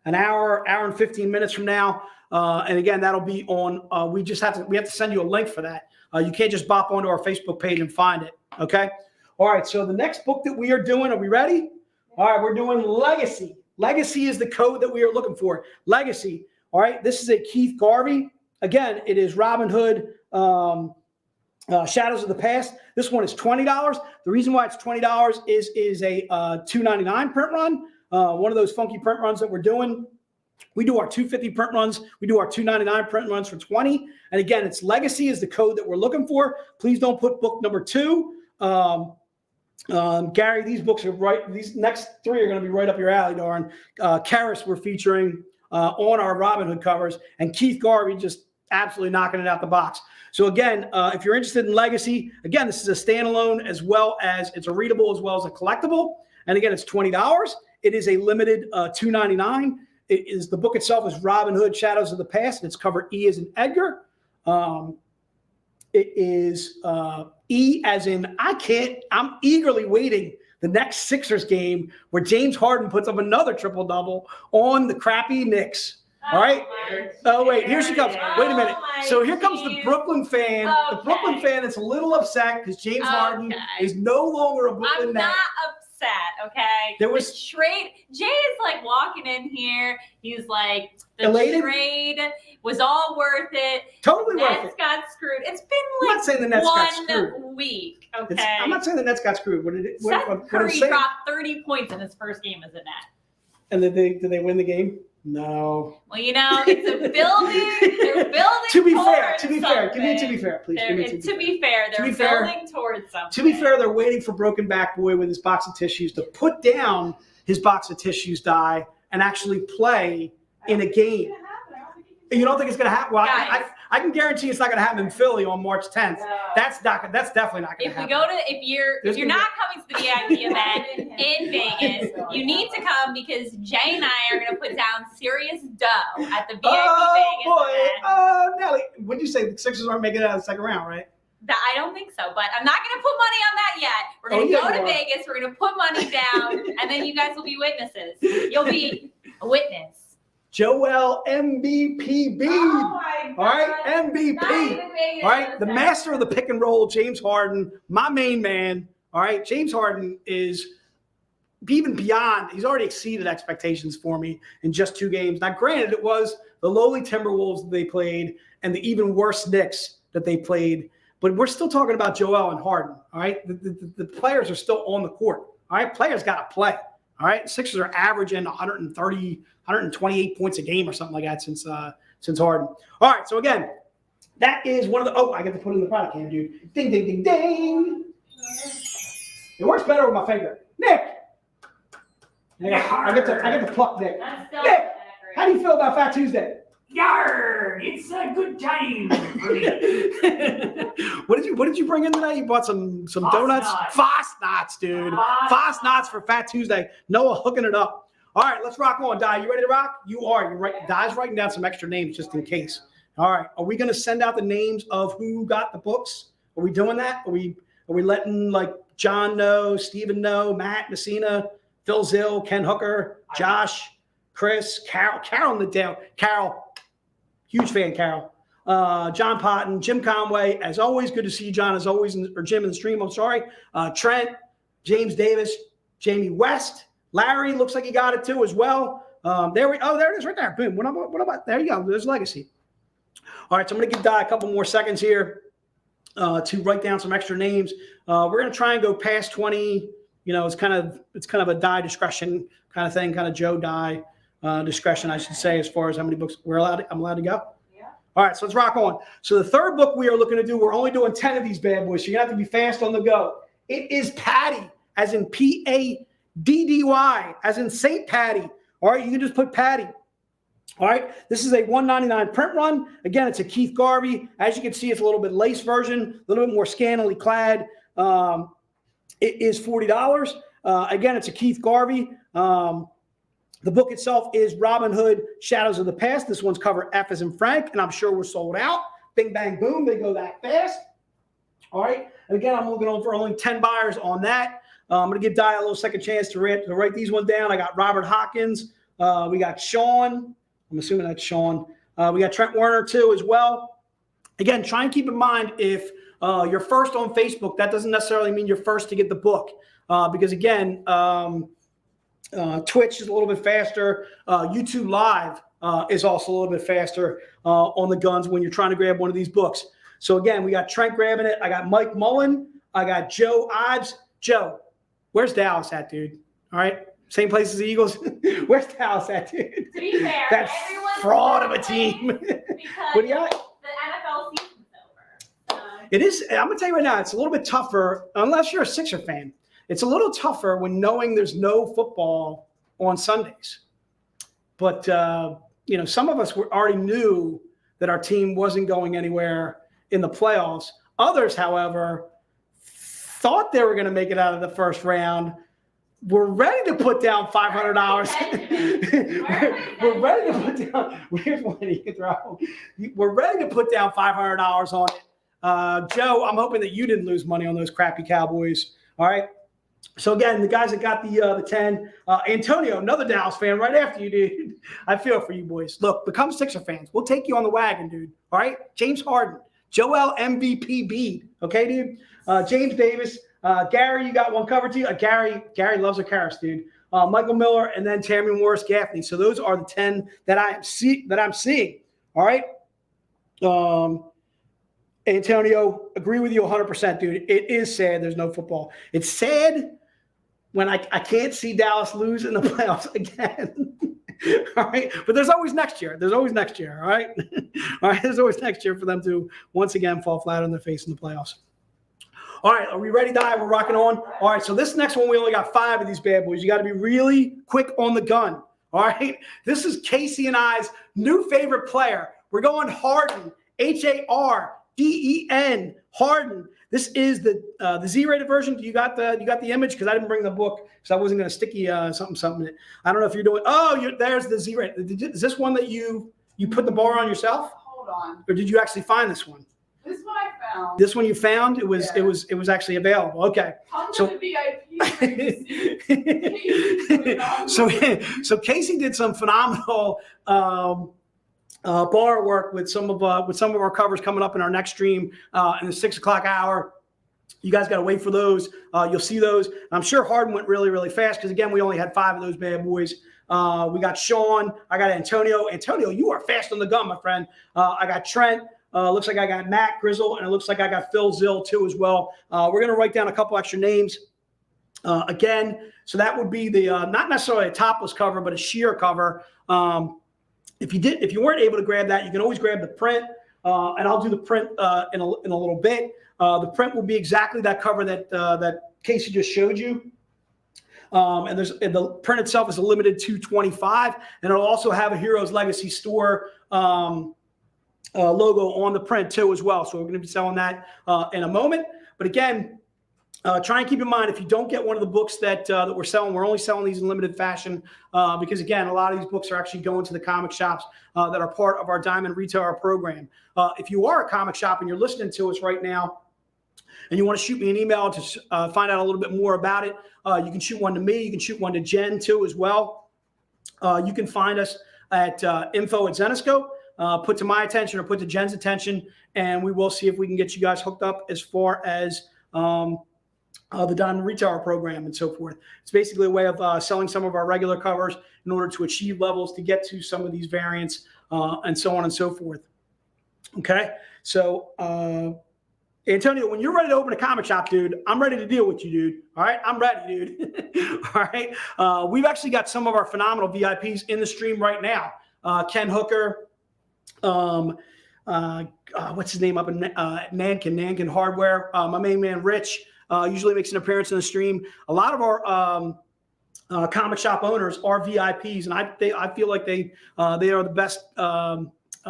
an hour and 15 minutes from now. And again, that'll be on, we have to send you a link for that. You can't just bop onto our Facebook page and find it. Okay. All right. So the next book that we are doing, are we ready? All right. We're doing Legacy. Legacy is the code that we are looking for. Legacy. All right. This is a Keith Garvey. Again, it is Robin Hood, Shadows of the Past. This one is $20. The reason why it's $20 is a $2.99 print run. One of those funky print runs that we're doing. We do our $2.50 print runs. We do our $2.99 print runs for $20. And again, it's Legacy is the code that we're looking for. Please don't put book number 2. Gary, these books are right. These next 3 are going to be right up your alley, darn. Karis we're featuring on our Robin Hood covers, and Keith Garvey just absolutely knocking it out the box. So again, if you're interested in Legacy, again, this is a standalone as well as it's a readable as well as a collectible. And again, it's $20. It is a limited $2.99. The book itself is Robin Hood Shadows of the Past, and it's covered E as in Edgar. It is E as in I'm eagerly waiting the next Sixers game where James Harden puts up another triple-double on the crappy Knicks. All right. Oh, wait, here she comes. Wait a minute. So here comes the Brooklyn fan. Okay. The Brooklyn fan is a little upset because James Harden is no longer a Brooklyn Net. I'm not upset, okay? There was- the trade. Jay is like walking in here. He's like, the Elated? trade was all worth it. Totally worth Nets it. got screwed. It's been I'm like not saying the Nets got screwed. 1 week, It's- okay? I'm not saying the Nets got screwed. Seth I'm Curry saying- dropped 30 points in his first game as a Net. And did they win the game? No. Well, you know, it's a building. They're building To be fair, towards give me a to something. be fair, please. Give me a To be fair, To they're be fair- building towards something. To be fair, they're waiting for Broken Back Boy with his box of tissues to put down his box of tissues die and actually play in a game. You don't think it's going to happen? Well, I can guarantee it's not going to happen in Philly on March 10th. That's definitely not going to happen. If you're not coming to the VIP event in Vegas, you need to come because Jay and I are going to put down serious dough at the VIP Vegas event. Oh, Nelly, what did you say? The Sixers aren't making it out of the second round, right? I don't think so, but I'm not going to put money on that yet. We're going to go to Vegas. We're going to put money down, and then you guys will be witnesses. You'll be a witness. Joel MVP B. Oh my God. All right, MVP. All right, the master of the pick and roll, James Harden, my main man. All right, James Harden is even beyond. He's already exceeded expectations for me in just 2 games. Now, granted, it was the lowly Timberwolves that they played and the even worse Knicks that they played, but we're still talking about Joel and Harden. All right, the players are still on the court. All right, players got to play. All right, Sixers are averaging 130, 128 points a game or something like that since Harden. All right, so again, that is one of the. Oh, I get to put it in the product can, dude. Ding, ding, ding, ding. It works better with my finger, Nick. I get to pluck Nick. Nick, how do you feel about Fat Tuesday? Yarr! It's a good time for me. What did you bring in tonight? You bought some donuts? Fosnots, dude. Fosnots for Fat Tuesday. Noah hooking it up. All right, let's rock on. Di, you ready to rock? You are. You're right. Di's writing down some extra names just in case. All right. Are we going to send out the names of who got the books? Are we doing that? Are we letting like John know, Steven know, Matt Messina, Phil Zill, Ken Hooker, Josh, Chris, Carol in the down. Carol. Huge fan, Carol. John Potton, Jim Conway. As always, good to see you, John, as always, or Jim in the stream, I'm sorry. Trent, James Davis, Jamie West. Larry looks like he got it too as well. There it is right there. Boom. What about there you go. There's Legacy. All right, so I'm going to give Di a couple more seconds here to write down some extra names. We're going to try and go past 20. You know, it's kind of a Di discretion kind of thing, kind of Joe Di discretion, I should say, as far as how many books I'm allowed to go. Yeah. All right, so let's rock on. So the third book we are looking to do, we're only doing 10 of these bad boys, so you have to be fast on the go. It is Patty, as in Paddy, as in St. Patty. All right, you can just put Patty. All right, this is a $1.99 print run. Again, it's a Keith Garvey. As you can see, it's a little bit lace version, a little bit more scantily clad. It is $40. Again, it's a Keith Garvey. The book itself is Robin Hood, Shadows of the Past. This one's cover F as in Frank, and I'm sure we're sold out. Bing, bang, boom. They go that fast. All right. And again, I'm looking for only 10 buyers on that. I'm going to give Di a little second chance to write these ones down. I got Robert Hawkins. We got Sean. I'm assuming that's Sean. We got Trent Werner, too, as well. Again, try and keep in mind if you're first on Facebook, that doesn't necessarily mean you're first to get the book. Because, again, Twitch is a little bit faster. YouTube Live is also a little bit faster on the guns when you're trying to grab one of these books. So, again, we got Trent grabbing it. I got Mike Mullen. I got Joe Ives. Joe, where's Dallas at, dude? All right. Same place as the Eagles. Where's Dallas at, dude? To be fair, that fraud of a team. What do you got? The NFL season's over. It is. I'm going to tell you right now, it's a little bit tougher, unless you're a Sixer fan. It's a little tougher when knowing there's no football on Sundays. But, some of us already knew that our team wasn't going anywhere in the playoffs. Others, however, thought they were going to make it out of the first round. We're ready to put down $500. We're ready to put down. Here's one you can throw. We're ready to put down $500 on it. Joe, I'm hoping that you didn't lose money on those crappy Cowboys. All right. So again, the guys that got the 10, Antonio, another Dallas fan, right after you, dude. I feel for you boys. Look, become Sixer fans. We'll take you on the wagon, dude. All right. James Harden, Joel MVP B. Okay, dude. James Davis. Gary, you got one covered to you. Gary loves a Karras, dude. Michael Miller, and then Tammy Morris Gaffney. So those are the 10 that I'm seeing. All right. Antonio, agree with you 100%, dude. It is sad there's no football. It's sad when I can't see Dallas lose in the playoffs again. All right. But there's always next year. All right. All right. There's always next year for them to once again fall flat on their face in the playoffs. All right. Are we ready, Di? We're rocking on. All right. So this next one, we only got 5 of these bad boys. You got to be really quick on the gun. All right. This is Casey and I's new favorite player. We're going Harden, Harden, Harden. This is the Z-rated version. You got the image? Because I didn't bring the book because I wasn't going to sticky something. I don't know if you're doing. Oh, there's the Z-rated. Is this one that you put the bar on yourself? Hold on. Or did you actually find this one? This one I found. This one you found? It was actually available. Okay. So so Casey did some phenomenal bar work with some of our covers coming up in our next stream in the 6 o'clock hour. You guys got to wait for those. You'll see those. I'm sure Harden went really, really fast because, again, we only had 5 of those bad boys. We got Sean. I got Antonio. Antonio, you are fast on the gun, my friend. I got Trent. Looks like I got Matt Grizzle, and it looks like I got Phil Zill too as well. We're going to write down a couple extra names again. So that would be the not necessarily a topless cover, but a sheer cover. If you weren't able to grab that, you can always grab the print, and I'll do the print in a little bit. The print will be exactly that cover that Casey just showed you. And the print itself is a limited 225, and it'll also have a Heroes Legacy Store logo on the print too as well. So we're going to be selling that in a moment. But again, try and keep in mind, if you don't get one of the books that we're selling, we're only selling these in limited fashion because, again, a lot of these books are actually going to the comic shops that are part of our Diamond Retailer program. If you are a comic shop and you're listening to us right now and you want to shoot me an email to find out a little bit more about it, you can shoot one to me. You can shoot one to Jen too as well. You can find us at info@Zenescope. Put to my attention or put to Jen's attention, and we will see if we can get you guys hooked up as far as the Diamond Retailer program and so forth. It's basically a way of selling some of our regular covers in order to achieve levels to get to some of these variants and so on and so forth. Okay, so Antonio, when you're ready to open a comic shop, dude, I'm ready to deal with you, dude. All right, I'm ready, dude. All right, we've actually got some of our phenomenal VIPs in the stream right now. Ken Hooker. What's his name up in Nankin Hardware. My main man Rich usually makes an appearance in the stream. A lot of our comic shop owners are VIPs, and I feel like they are the best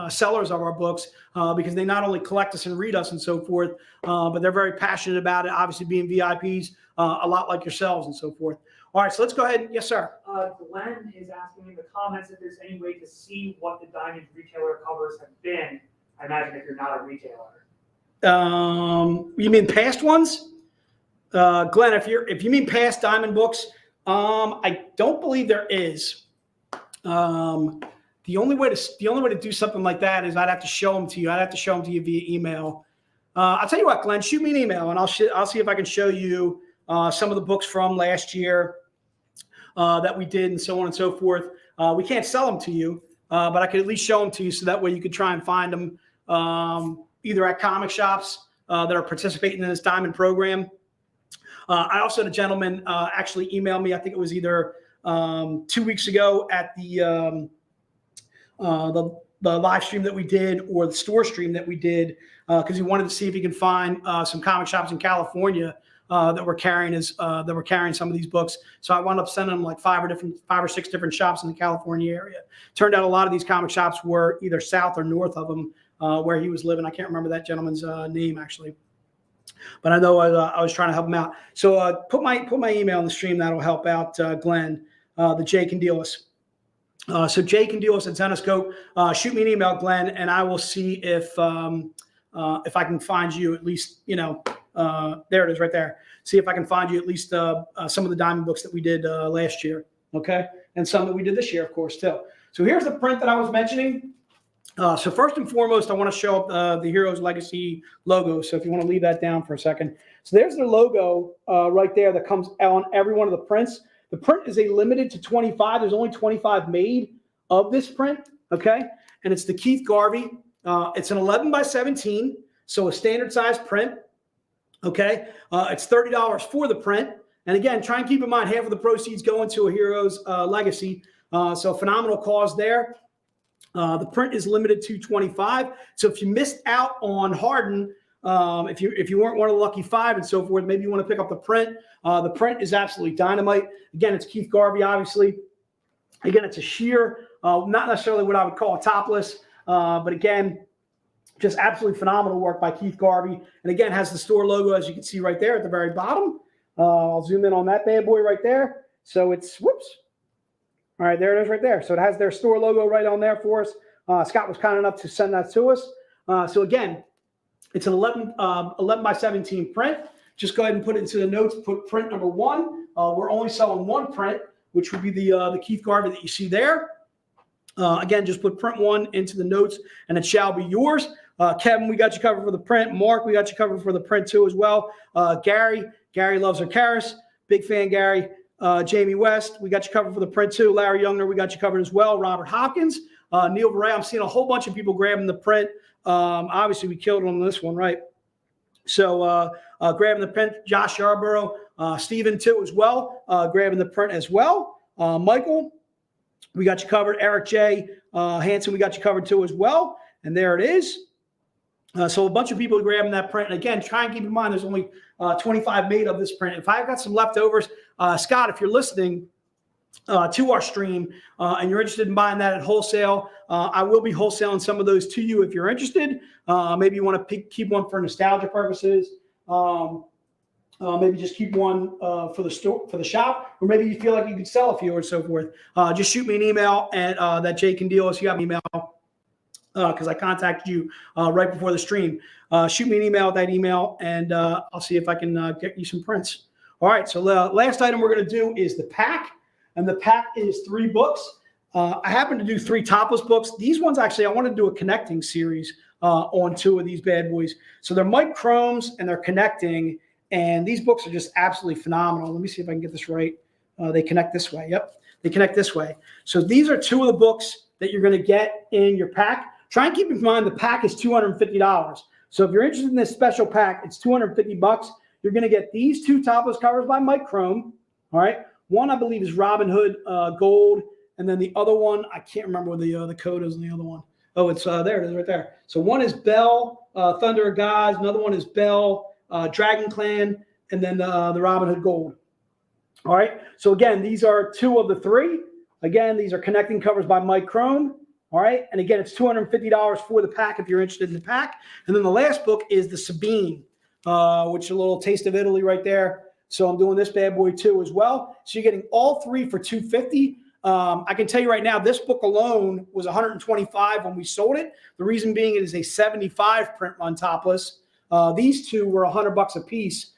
sellers of our books because they not only collect us and read us and so forth, but they're very passionate about it. Obviously, being VIPs, a lot like yourselves and so forth. All right, so let's go ahead. Yes, sir. Glenn is asking in the comments if there's any way to see what the Diamond Retailer covers have been. I imagine if you're not a retailer. You mean past ones? Glenn, if you mean past Diamond books, I don't believe there is. The only way to do something like that is I'd have to show them to you. I'd have to show them to you via email. I'll tell you what, Glenn, shoot me an email and I'll see if I can show you some of the books from last year that we did and so on and so forth. We can't sell them to you, but I could at least show them to you so that way you could try and find them either at comic shops that are participating in this Diamond program. I also had a gentleman actually email me. I think it was either 2 weeks ago at the live stream that we did or the store stream that we did because he wanted to see if he can find some comic shops in California that were carrying some of these books. So I wound up sending them like 5 or 6 different shops in the California area. Turned out a lot of these comic shops were either south or north of him where he was living. I can't remember that gentleman's name actually, but I know I was trying to help him out. So put my email in the stream. That'll help out Glenn. The Jay can deal us. So Jay can deal us at Zenescope. Shoot me an email, Glenn, and I will see if I can find you at least, there it is right there. See if I can find you at least some of the Diamond books that we did last year. Okay. And some that we did this year, of course, too. So here's the print that I was mentioning. So first and foremost, I want to show up the Heroes Legacy logo. So if you want to leave that down for a second. So there's their logo right there that comes on every one of the prints. The print is a limited to 25. There's only 25 made of this print, okay? And it's the Keith Garvey. It's an 11 by 17, so a standard size print, okay? It's $30 for the print. And again, try and keep in mind half of the proceeds go into a Heroes Legacy. So phenomenal cause there. The print is limited to 25. So if you missed out on Harden, if you weren't one of the lucky 5 and so forth, maybe you want to pick up the print. The print is absolutely dynamite. Again, it's Keith Garvey, obviously. Again, it's a sheer, not necessarily what I would call a topless, but again, just absolutely phenomenal work by Keith Garvey. And again, has the store logo, as you can see right there at the very bottom. I'll zoom in on that bad boy right there. So it's, whoops. All right, there it is right there. So it has their store logo right on there for us. Scott was kind enough to send that to us. So again, it's an 11 by 17 print. Just go ahead and put it into the notes. Put print number 1. We're only selling one print, which would be the Keith Garvey that you see there. Again, just put print 1 into the notes, and it shall be yours. Kevin, we got you covered for the print. Mark, we got you covered for the print too as well. Gary loves her Karis. Big fan, Gary. Jamie West, we got you covered for the print too. Larry Youngner, we got you covered as well. Robert Hopkins, Neil Beret. I'm seeing a whole bunch of people grabbing the print. Obviously, we killed on this one, right? So grabbing the print. Josh Yarborough, Steven too as well, grabbing the print as well. Michael, we got you covered. Eric J. Hanson, we got you covered too as well. And there it is. So a bunch of people are grabbing that print. And again, try and keep in mind there's only 25 made of this print. If I've got some leftovers, Scott, if you're listening to our stream and you're interested in buying that at wholesale, I will be wholesaling some of those to you if you're interested. Maybe you want to keep one for nostalgia purposes. Maybe just keep one for the store, for the shop, or maybe you feel like you could sell a few or so forth. Just shoot me an email at that Jay can deal. So you have an email. Because I contacted you right before the stream. Shoot me an email at that email, and I'll see if I can get you some prints. All right, so the last item we're going to do is the pack, and the pack is 3 books. I happen to do 3 topless books. These ones, actually, I want to do a connecting series on 2 of these bad boys. So they're Mike Chromes, and they're connecting, and these books are just absolutely phenomenal. Let me see if I can get this right. They connect this way. Yep, they connect this way. So these are 2 of the books that you're going to get in your pack. Try and keep in mind the pack is $250. So if you're interested in this special pack, it's $250. You're going to get these 2 topless covers by Mike Chrome. All right. One, I believe, is Robin Hood Gold. And then the other one, I can't remember what the code is on the other one. Oh, it's there it is right there. So one is Bell, Thunder of Gods. Another one is Bell, Dragon Clan. And then the Robin Hood Gold. All right. So again, these are 2 of the 3. Again, these are connecting covers by Mike Chrome. All right. And again, it's $250 for the pack if you're interested in the pack. And then the last book is the Sabine, which is a little taste of Italy right there. So I'm doing this bad boy too as well. So you're getting all 3 for $250. I can tell you right now, this book alone was $125 when we sold it. The reason being it is a 75 print run topless. These 2 were $100 a piece.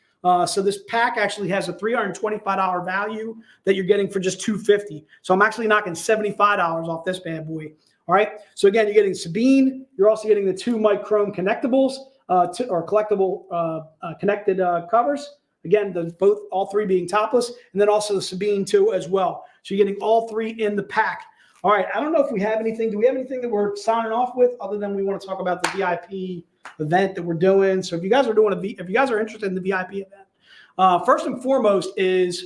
So this pack actually has a $325 value that you're getting for just $250. So I'm actually knocking $75 off this bad boy. All right. So again, you're getting Sabine. You're also getting the 2 Mike Chrome connectables or collectible connected covers. Again, all 3 being topless, and then also the Sabine too as well. So you're getting all 3 in the pack. All right. I don't know if we have anything. Do we have anything that we're signing off with other than we want to talk about the VIP event that we're doing? So if you guys are if you guys are interested in the VIP event, first and foremost is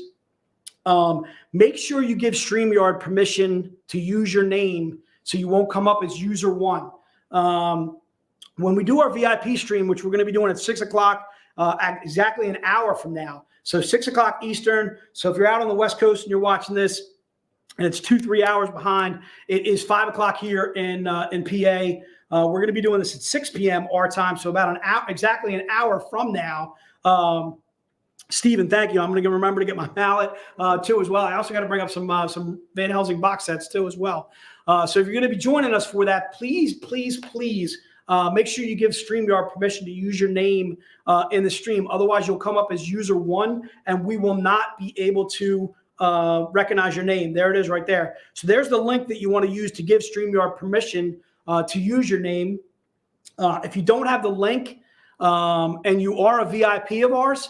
make sure you give StreamYard permission to use your name, so you won't come up as user 1. When we do our VIP stream, which we're going to be doing at 6 o'clock, exactly an hour from now. So 6 o'clock Eastern. So if you're out on the West Coast and you're watching this, and it's 2-3 hours behind, it is 5 o'clock here in PA. We're going to be doing this at 6 p.m. our time. So about an hour, exactly an hour from now. Steven, thank you. I'm going to remember to get my mallet too as well. I also got to bring up some Van Helsing box sets too as well. So if you're going to be joining us for that, please make sure you give StreamYard permission to use your name in the stream. Otherwise, you'll come up as user 1, and we will not be able to recognize your name. There it is right there. So there's the link that you want to use to give StreamYard permission to use your name. If you don't have the link and you are a VIP of ours,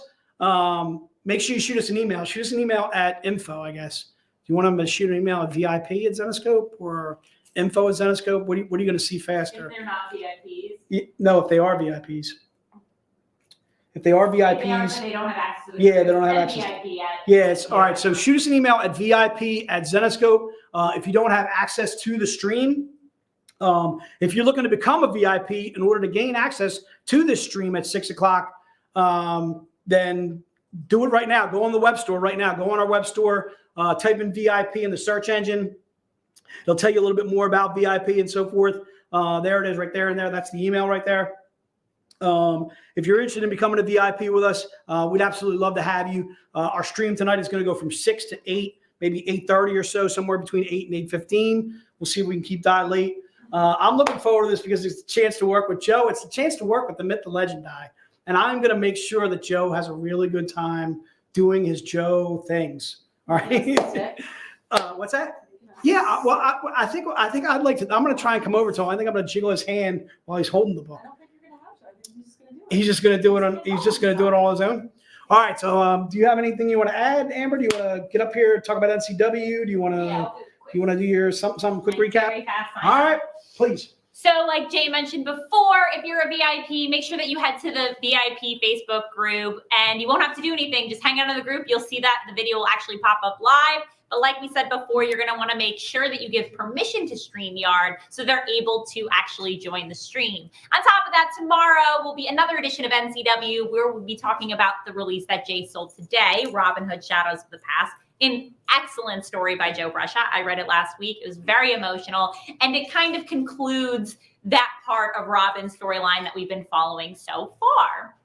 make sure you shoot us an email. Shoot us an email at info, I guess. Do you want them to shoot an email at VIP at Zenescope or info at Zenescope? What are you going to see faster? If they're not VIPs. No, if they are VIPs. If they are VIPs. They don't have access to the Yeah, they don't have access. VIP yet. Yes. All right. So shoot us an email at VIP@Zenescope. If you don't have access to the stream, if you're looking to become a VIP in order to gain access to this stream at 6 o'clock, then do it right now. Go on the web store right now. Go on our web store, type in VIP in the search engine. It'll tell you a little bit more about VIP and so forth. There it is right there and there. That's the email right there. If you're interested in becoming a VIP with us, we'd absolutely love to have you. Our stream tonight is going to go from 6 to 8, maybe 8:30 or so, somewhere between 8 and 8:15. We'll see if we can keep that late. I'm looking forward to this because it's a chance to work with Joe. It's a chance to work with the Myth, the Legend guy. And I'm going to make sure that Joe has a really good time doing his Joe things. All right. What's that? Yeah. Well, I think I'd like to. I'm going to try and come over to him. I think I'm going to jiggle his hand while he's holding the book. He's just going to do it on. He's just going to do it all on his own. All right. So, do you have anything you want to add, Amber? Do you want to get up here and talk about NCW? Do you want to? Do you want to do your some quick recap? All right, please. So like Jay mentioned before, if you're a VIP, make sure that you head to the VIP Facebook group and you won't have to do anything. Just hang out in the group. You'll see that the video will actually pop up live. But like we said before, you're going to want to make sure that you give permission to StreamYard so they're able to actually join the stream. On top of that, tomorrow will be another edition of NCW where we'll be talking about the release that Jay sold today, Robin Hood Shadows of the Past. An excellent story by Joe Brescia. I read it last week. It was very emotional, and it kind of concludes that part of Robin's storyline that we've been following so far.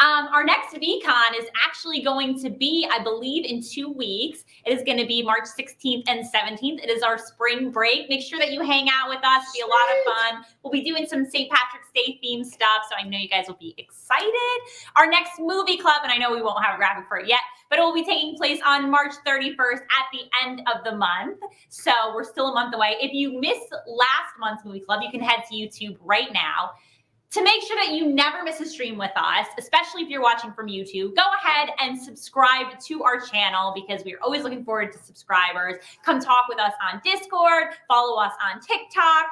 Our next VCon is actually going to be, I believe, in 2 weeks. It is going to be March 16th and 17th. It is our spring break. Make sure that you hang out with us. It'll be a lot of fun. We'll be doing some St. Patrick's Day themed stuff, so I know you guys will be excited. Our next movie club, and I know we won't have a graphic for it yet, but it will be taking place on March 31st at the end of the month. So we're still a month away. If you missed last month's movie club, you can head to YouTube right now. To make sure that you never miss a stream with us, especially if you're watching from YouTube, go ahead and subscribe to our channel because we're always looking forward to subscribers. Come talk with us on Discord, follow us on TikTok,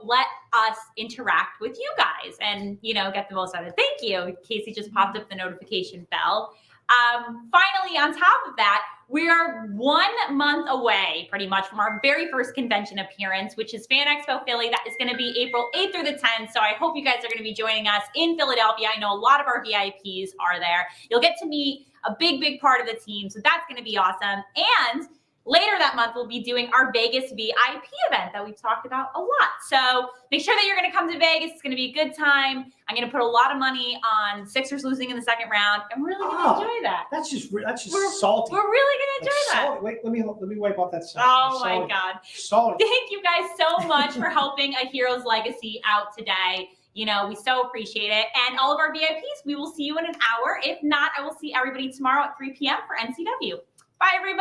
let us interact with you guys and, get the most out of it. Thank you. Casey just popped up the notification bell. Finally, on top of that, we are 1 month away pretty much from our very first convention appearance, which is Fan Expo Philly. That is going to be April 8th through the 10th. So I hope you guys are going to be joining us in Philadelphia. I know a lot of our VIPs are there. You'll get to meet a big part of the team. So that's going to be awesome. And later that month, we'll be doing our Vegas VIP event that we've talked about a lot. So make sure that you're going to come to Vegas. It's going to be a good time. I'm going to put a lot of money on Sixers losing in the second round. I'm really going to enjoy that. That's just salty. We're really going to enjoy that. Salty. Wait, let me wipe off that salt. Oh my God. Salty. Thank you guys so much for helping A Hero's Legacy out today. We so appreciate it. And all of our VIPs, we will see you in an hour. If not, I will see everybody tomorrow at 3 p.m. for NCW. Bye, everybody.